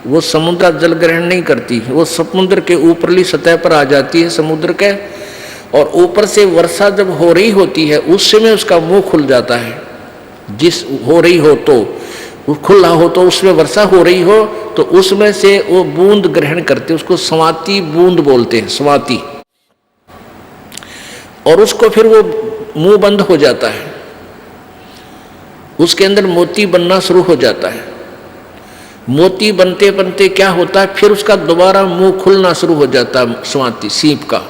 वो समुद्र जल ग्रहण नहीं करती, वो समुद्र के ऊपरली सतह पर आ जाती है समुद्र के, और ऊपर से वर्षा जब हो रही होती है उस समय उसका मुंह खुल जाता है। जिस हो रही हो तो खुला हो, तो उसमें वर्षा हो रही हो तो उसमें से वो बूंद ग्रहण करते, उसको स्वाति बूंद बोलते हैं, स्वाति। और उसको फिर वो मुंह बंद हो जाता है, उसके अंदर मोती बनना शुरू हो जाता है। मोती बनते बनते क्या होता है, फिर उसका दोबारा मुंह खुलना शुरू हो जाता है स्वाति सीप का,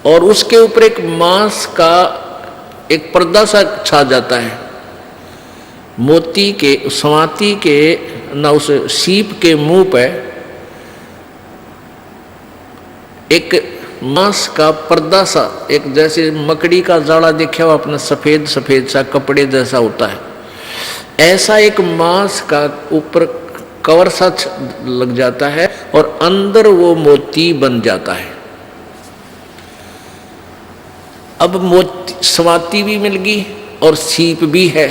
और उसके ऊपर एक मांस का एक पर्दा सा छा जाता है। मोती के स्वाति के ना उस सीप के मुंह पे एक मांस का पर्दा सा, एक जैसे मकड़ी का जाड़ा देखा हो आपने, सफेद सफेद सा कपड़े जैसा होता है, ऐसा एक मांस का ऊपर कवर सा लग जाता है, और अंदर वो मोती बन जाता है। अब मोती स्वाति भी मिल गई और सीप भी है।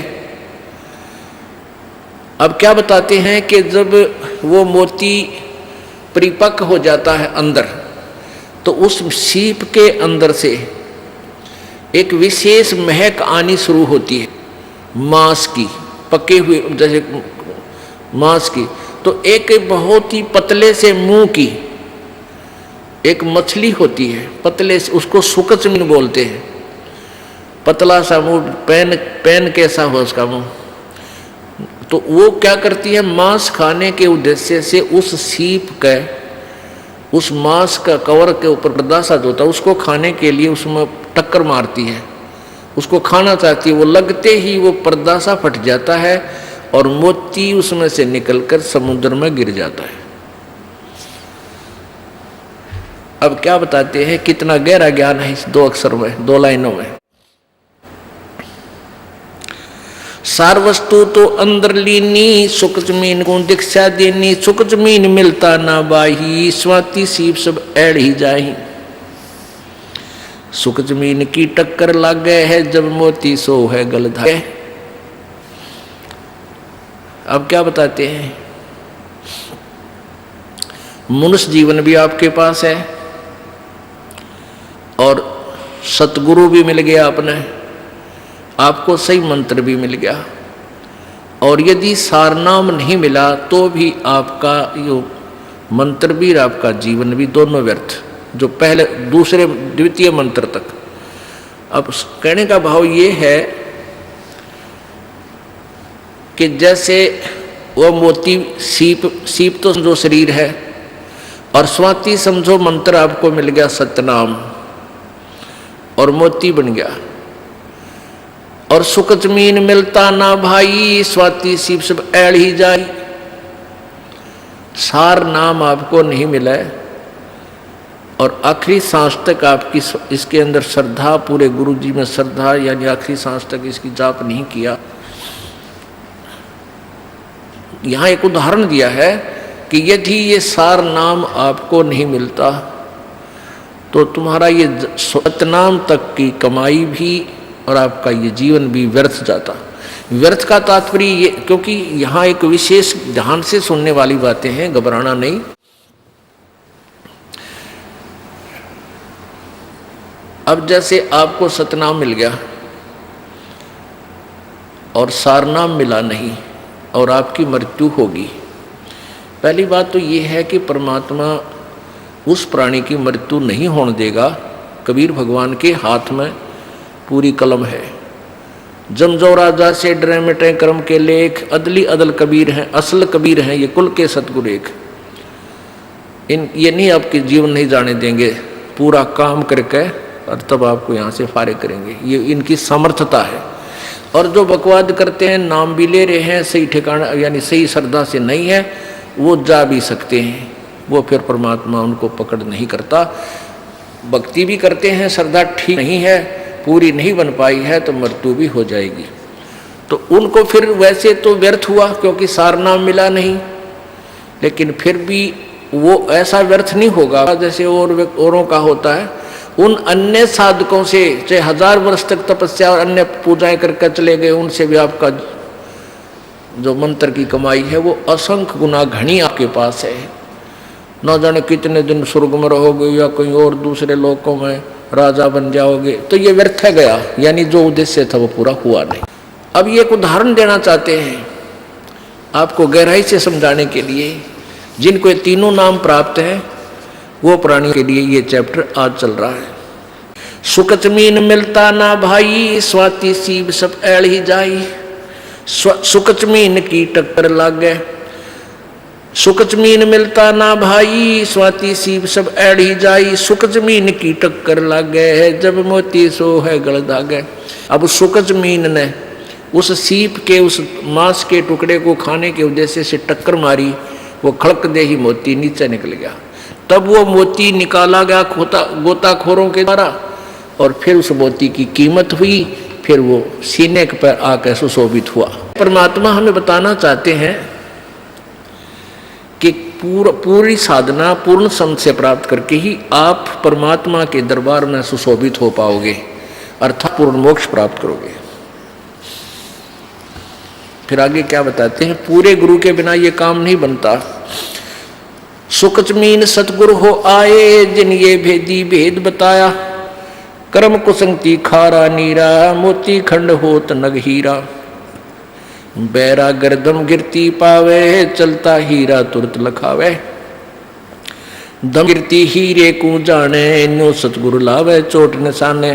अब क्या बताते हैं कि जब वो मोती परिपक्व हो जाता है अंदर, तो उस सीप के अंदर से एक विशेष महक आनी शुरू होती है मांस की, पके हुए जैसे मांस की। तो एक बहुत ही पतले से मुंह की एक मछली होती है, पतले से, उसको सुकचमीन बोलते हैं, पतला सा मुंह, पैन कैसा हो उसका मुंह। तो वो क्या करती है, मांस खाने के उद्देश्य से उस सीप के, उस मांस का कवर के ऊपर पर्दा सा होता है, उसको खाने के लिए उसमें टक्कर मारती है, उसको खाना चाहती है। वो लगते ही वो पर्दा सा फट जाता है और मोती उसमें से निकलकर समुद्र में गिर जाता है। अब क्या बताते हैं, कितना गहरा ज्ञान है इस दो अक्षर में, दो लाइनों में। सार वस्तु तो अंदर लीनी, सुख जमीन को दीक्षा देनी, सुख जमीन मिलता ना बाही, स्वाति सीप सब ऐड़ ही जाही। सुख जमीन की टक्कर लागे है, जब मोती सो है गल धागे। अब क्या बताते हैं, मनुष्य जीवन भी आपके पास है और सतगुरु भी मिल गया अपने आपको, सही मंत्र भी मिल गया, और यदि सारनाम नहीं मिला तो भी आपका यो मंत्र भी और आपका जीवन भी दोनों व्यर्थ, जो पहले दूसरे द्वितीय मंत्र तक। अब कहने का भाव ये है कि जैसे वो मोती सीप तो समझो शरीर है, और स्वाति समझो मंत्र आपको मिल गया सतनाम, और मोती बन गया। और सुख जमीन मिलता ना भाई, स्वाति सीप सब ऐड़ ही जाई। सार नाम आपको नहीं मिला, और आखिरी सांस तक आपकी इसके अंदर श्रद्धा, पूरे गुरु जी में श्रद्धा, यानी आखिरी सांस तक इसकी जाप नहीं किया। यहाँ एक उदाहरण दिया है कि यदि ये सार नाम आपको नहीं मिलता तो तुम्हारा ये सतनाम तक की कमाई भी और आपका ये जीवन भी व्यर्थ जाता। व्यर्थ का तात्पर्य ये, क्योंकि यहाँ एक विशेष ध्यान से सुनने वाली बातें हैं, घबराना नहीं। अब जैसे आपको सतनाम मिल गया और सारनाम मिला नहीं और आपकी मृत्यु होगी। पहली बात तो ये है कि परमात्मा उस प्राणी की मृत्यु नहीं होने देगा। कबीर भगवान के हाथ में पूरी कलम है। जमजो राजा से डरे मिटे कर्म के लेख, अदली अदल कबीर हैं, असल कबीर हैं ये कुल के सतगुरु एक। ये नहीं आपके जीवन नहीं जाने देंगे, पूरा काम करके और तब आपको यहाँ से फारिग करेंगे। ये इनकी समर्थता है। और जो बकवाद करते हैं, नाम भी ले रहे हैं, सही ठिकाना यानी सही श्रद्धा से नहीं है, वो जा भी सकते हैं, वो फिर परमात्मा उनको पकड़ नहीं करता। भक्ति भी करते हैं, श्रद्धा ठीक नहीं है, पूरी नहीं बन पाई है, तो मृत्यु भी हो जाएगी। तो उनको फिर वैसे तो व्यर्थ हुआ क्योंकि सारनाम मिला नहीं, लेकिन फिर भी वो ऐसा व्यर्थ नहीं होगा जैसे औरों का होता है। उन अन्य साधकों से चाहे 1000 वर्ष तक तपस्या और अन्य पूजाएं करके चले गए, उनसे भी आपका जो मंत्र की कमाई है वो असंख्य गुना घनी आपके पास है। न जाने कितने दिन स्वर्ग में रहोगे या कहीं और दूसरे लोकों में राजा बन जाओगे, तो ये व्यर्थ गया, यानी जो उद्देश्य था वो पूरा हुआ नहीं। अब ये एक उदाहरण देना चाहते हैं आपको गहराई से समझाने के लिए। जिनको ये तीनों नाम प्राप्त है वो प्राणी के लिए ये चैप्टर आज चल रहा है। सुकच मीन मिलता ना भाई, स्वाति सीब सब ऐल ही जाई। सुकच मीन की टक्कर लागे, सुकच मीन मिलता ना भाई, स्वाति सीब सब ऐल ही जाई। सुकच मीन की टक्कर लागे, जब मोती सो है गल दागे। अब सुकच मीन ने उस सीप के उस मांस के टुकड़े को खाने के उद्देश्य से टक्कर मारी, वो खड़क दे ही मोती नीचे निकल गया। तब वो मोती निकाला गया गोताखोरों के द्वारा और फिर उस मोती की कीमत हुई, फिर वो सीने पर आकर सुशोभित हुआ। परमात्मा हमें बताना चाहते हैं कि पूरी साधना पूर्ण सम से प्राप्त करके ही आप परमात्मा के दरबार में सुशोभित हो पाओगे, अर्थात पूर्ण मोक्ष प्राप्त करोगे। फिर आगे क्या बताते हैं, पूरे गुरु के बिना ये काम नहीं बनता। सुकच मीन सतगुरु हो आए, जिन ये भेदी भेद बताया। कर्म कुसंगति खारा नीरा, मोती खंड होत नग हीरा। बैरा गर्दम गिरती पावे, चलता हीरा तुरत लखावे। दम गिरती हीरे को जाने, न्यो सतगुरु लावे चोट निशाने।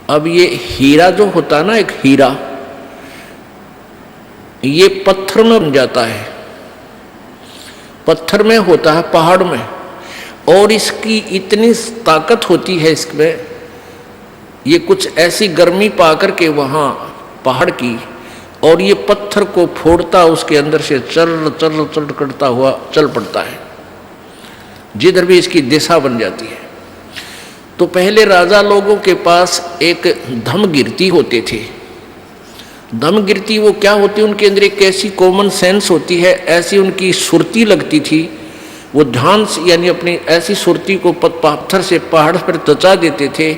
अब ये हीरा जो होता ना, एक हीरा ये पत्थर में बन जाता है, पत्थर में होता है, पहाड़ में, और इसकी इतनी ताकत होती है इसमें, ये कुछ ऐसी गर्मी पाकर के वहाँ पहाड़ की, और ये पत्थर को फोड़ता उसके अंदर से चल चल चल करता हुआ चल पड़ता है, जिधर भी इसकी दिशा बन जाती है। तो पहले राजा लोगों के पास एक धम गिरती होते थे। धम गिरती वो क्या होती, उनके अंदर एक ऐसी कॉमन सेंस होती है, ऐसी उनकी सुरती लगती थी, वो ध्यान से यानी अपनी ऐसी सुरती को पत्थर से पहाड़ पर तचा देते थे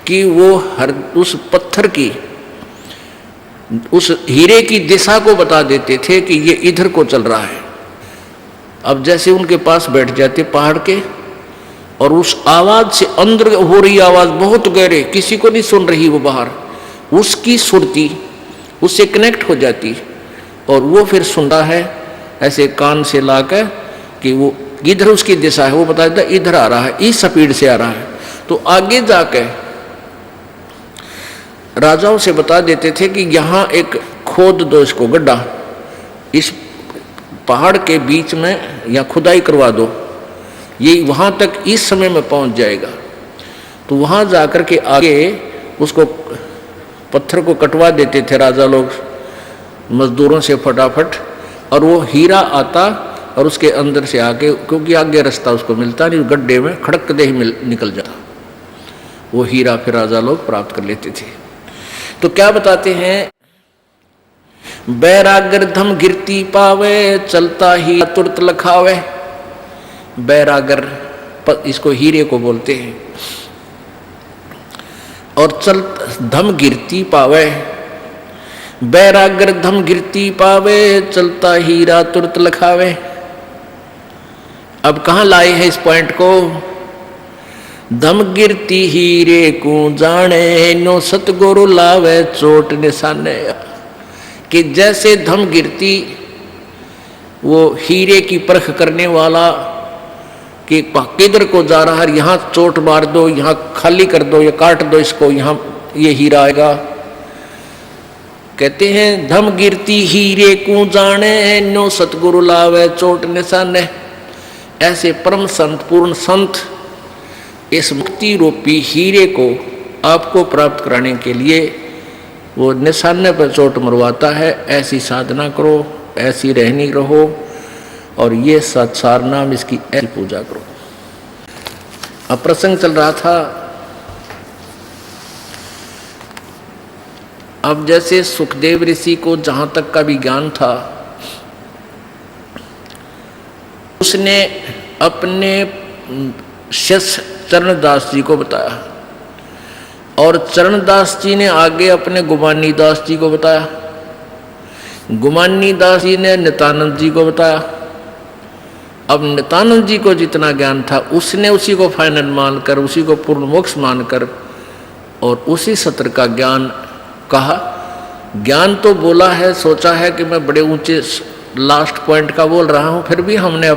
कि वो हर उस पत्थर की उस हीरे की दिशा को बता देते थे कि ये इधर को चल रहा है। अब जैसे उनके पास बैठ जाते पहाड़ के, और उस आवाज से अंदर हो रही आवाज बहुत गहरे, किसी को नहीं सुन रही वो बाहर, उसकी सुरती उससे कनेक्ट हो जाती, और वो फिर सुनता है ऐसे कान से लाकर कि वो इधर उसकी दिशा है, वो बता देता इधर आ रहा है, इस स्पीड से आ रहा है। तो आगे जाकर राजाओं से बता देते थे कि यहाँ एक खोद दो, इसको गड्ढा इस पहाड़ के बीच में या खुदाई करवा दो, ये वहाँ तक इस समय में पहुँच जाएगा। तो वहाँ जाकर के आगे उसको पत्थर को कटवा देते थे राजा लोग मजदूरों से फटाफट, और वो हीरा आता और उसके अंदर से आके, क्योंकि आगे रास्ता उसको मिलता नहीं, गड्ढे में खड़क दे ही निकल जाता, वो हीरा फिर राजा लोग प्राप्त कर लेते थे। तो क्या बताते हैं, बैरागर धम गिरती पावे, चलता ही तुरत लखावे। बैरागर इसको हीरे को बोलते हैं। और चल धम गिरती पावे, बैरागर धम गिरती पावे, चलता हीरा तुरत लखावे। अब कहाँ लाए हैं इस पॉइंट को? धम गिरती हीरे को जाने, नो सतगुरु लावे चोट निशाने। कि जैसे धम गिरती वो हीरे की परख करने वाला कि किधर को जा रहा है, यहाँ चोट मार दो, यहाँ खाली कर दो या काट दो इसको, यहाँ ये हीरा आएगा। कहते हैं धम गिरती हीरे को जाने, नो सतगुरु लावे चोट निशाने। ऐसे परम संत पूर्ण संत इस मुक्ति रूपी हीरे को आपको प्राप्त कराने के लिए वो निशाने पर चोट मरवाता है। ऐसी साधना करो, ऐसी रहनी रहो और ये सत्सार नाम इसकी ऐसी पूजा करो। अब प्रसंग चल रहा था, अब जैसे सुखदेव ऋषि को जहां तक का भी ज्ञान था, उसने अपने शिष्य चरणदास जी को बताया और चरणदास जी ने आगे अपने गुमानी दास जी को बताया, गुमानी दास जी ने नित्यानंद जी को बताया। अब नित्यानंद जी को जितना ज्ञान था उसने उसी को फाइनल मानकर, उसी को पूर्ण मोक्ष मानकर और उसी सत्र का ज्ञान कहा। ज्ञान तो बोला है, सोचा है कि मैं बड़े ऊंचे लास्ट पॉइंट का बोल रहा हूं, फिर भी हमने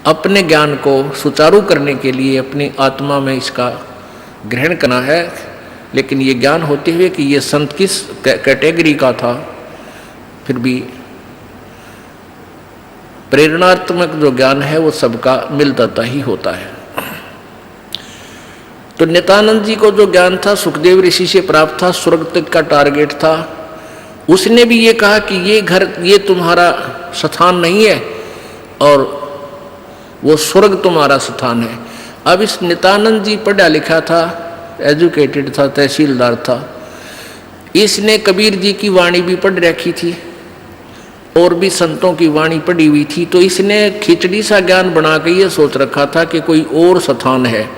अपने ज्ञान को सुचारू करने के लिए अपनी आत्मा में इसका ग्रहण करना है। लेकिन ये ज्ञान होते हुए कि ये संत किस कैटेगरी का था, फिर भी प्रेरणात्मक जो ज्ञान है वो सबका मिलता ही होता है। तो नित्यानंद जी को जो ज्ञान था सुखदेव ऋषि से प्राप्त था, स्वर्ग तक का टारगेट था। उसने भी ये कहा कि ये घर ये तुम्हारा स्थान नहीं है और वो स्वर्ग तुम्हारा स्थान है। अब इस नित्यानंद जी पढ़ा लिखा था, एजुकेटेड था, तहसीलदार था। इसने कबीर जी की वाणी भी पढ़ रखी थी और भी संतों की वाणी पढ़ी हुई थी। तो इसने खिचड़ी सा ज्ञान बना के ये सोच रखा था कि कोई और स्थान है,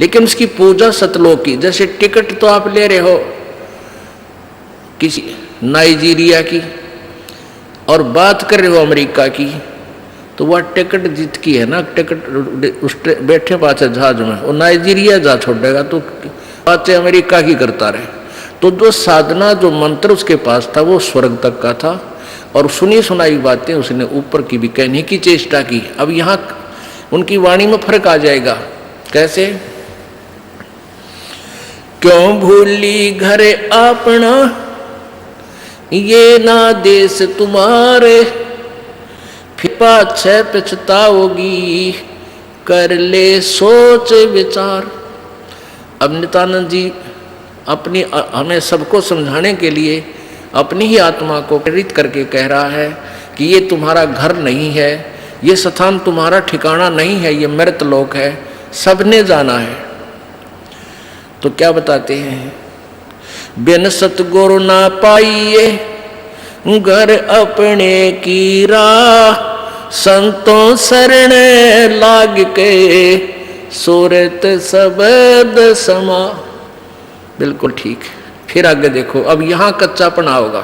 लेकिन उसकी पूजा सतलोक की। जैसे टिकट तो आप ले रहे हो किसी नाइजीरिया की और बात कर रहे हो अमेरिका की, तो वह टिकट जीत की है ना, टिकट उस बैठे पाचे जहाज में, वो नाइजीरिया जा छोड़ेगा तो पाचे अमेरिका की करता रहे। तो जो साधना जो मंत्र उसके पास था वो स्वर्ग तक का था और सुनी सुनाई बातें उसने ऊपर की भी कहने की चेष्टा की। अब यहाँ उनकी वाणी में फर्क आ जाएगा। कैसे? क्यों भूली घर अपना, ये ना देश तुम्हारे, फिर पाछे पछताओगी, कर ले सोच विचार। अब नित्यानंद जी अपनी हमें सबको समझाने के लिए अपनी ही आत्मा को प्रेरित करके कह रहा है कि ये तुम्हारा घर नहीं है, ये स्थान तुम्हारा ठिकाना नहीं है, ये मृतलोक है, सबने जाना है। तो क्या बताते हैं? बिन सतगुरु ना पाइए घर अपने की राह, संतों शरण लाग के सूरत सबद समा। बिल्कुल ठीक। फिर आगे देखो, अब यहाँ कच्चापना होगा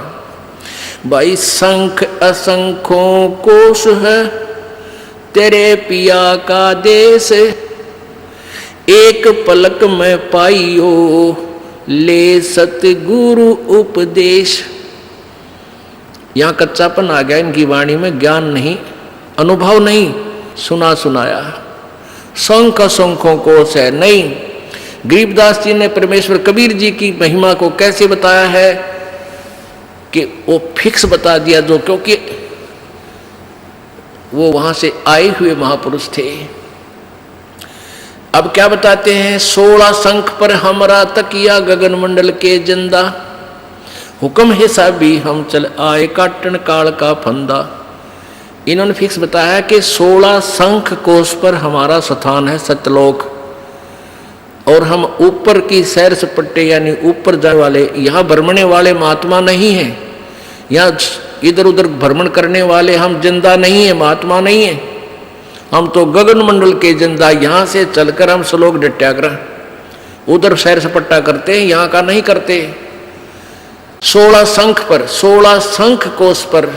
भाई। संख असंख्यों कोश है तेरे पिया का देश, एक पलक में पाइयो ले सतगुरु उपदेश। यहाँ कच्चापन आ गया इनकी वाणी में, ज्ञान नहीं, अनुभव नहीं, सुना सुनाया। संख असंख्यों कोश है नहीं। गरीबदास जी ने परमेश्वर कबीर जी की महिमा को कैसे बताया है कि वो फिक्स बता दिया, जो क्योंकि वो वहां से आए हुए महापुरुष थे। अब क्या बताते हैं? 16 शंख पर हमरा तकिया, गगन मंडल के जिंदा, हुक्म हिसाबी हम चल आए, काटन काल का फंदा। इन्होंने फिक्स बताया कि 16 शंख कोश पर हमारा स्थान है सतलोक, और हम ऊपर की सैर सपट्टे यानी ऊपर जाने वाले, यहाँ भ्रमणे वाले महात्मा नहीं है, यहाँ इधर उधर भ्रमण करने वाले हम जिंदा नहीं है, महात्मा नहीं है। हम तो गगन मंडल के जिंदा, यहाँ से चलकर हम श्लोक डट्याग्रह उधर सैर सपट्टा करते हैं, यहाँ का नहीं करते। 16 शंख पर, 16 शंख कोश पर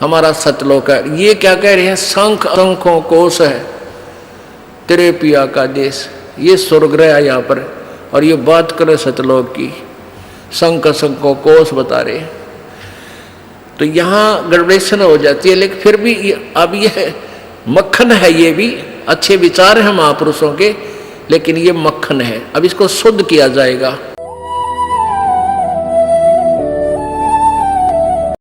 हमारा सतलोक है। ये क्या कह रहे हैं? शंख शंखों कोश है तेरे पिया का देश। ये स्वर्गग्रह है यहाँ पर, और ये बात करे सतलोक की, शंख शंखों कोश बता रहे हैं। तो यहाँ गड़बड़ेशन हो जाती है, लेकिन फिर भी अब यह मक्खन है, ये भी अच्छे विचार हैं महापुरुषों के, लेकिन ये मक्खन है। अब इसको शुद्ध किया जाएगा।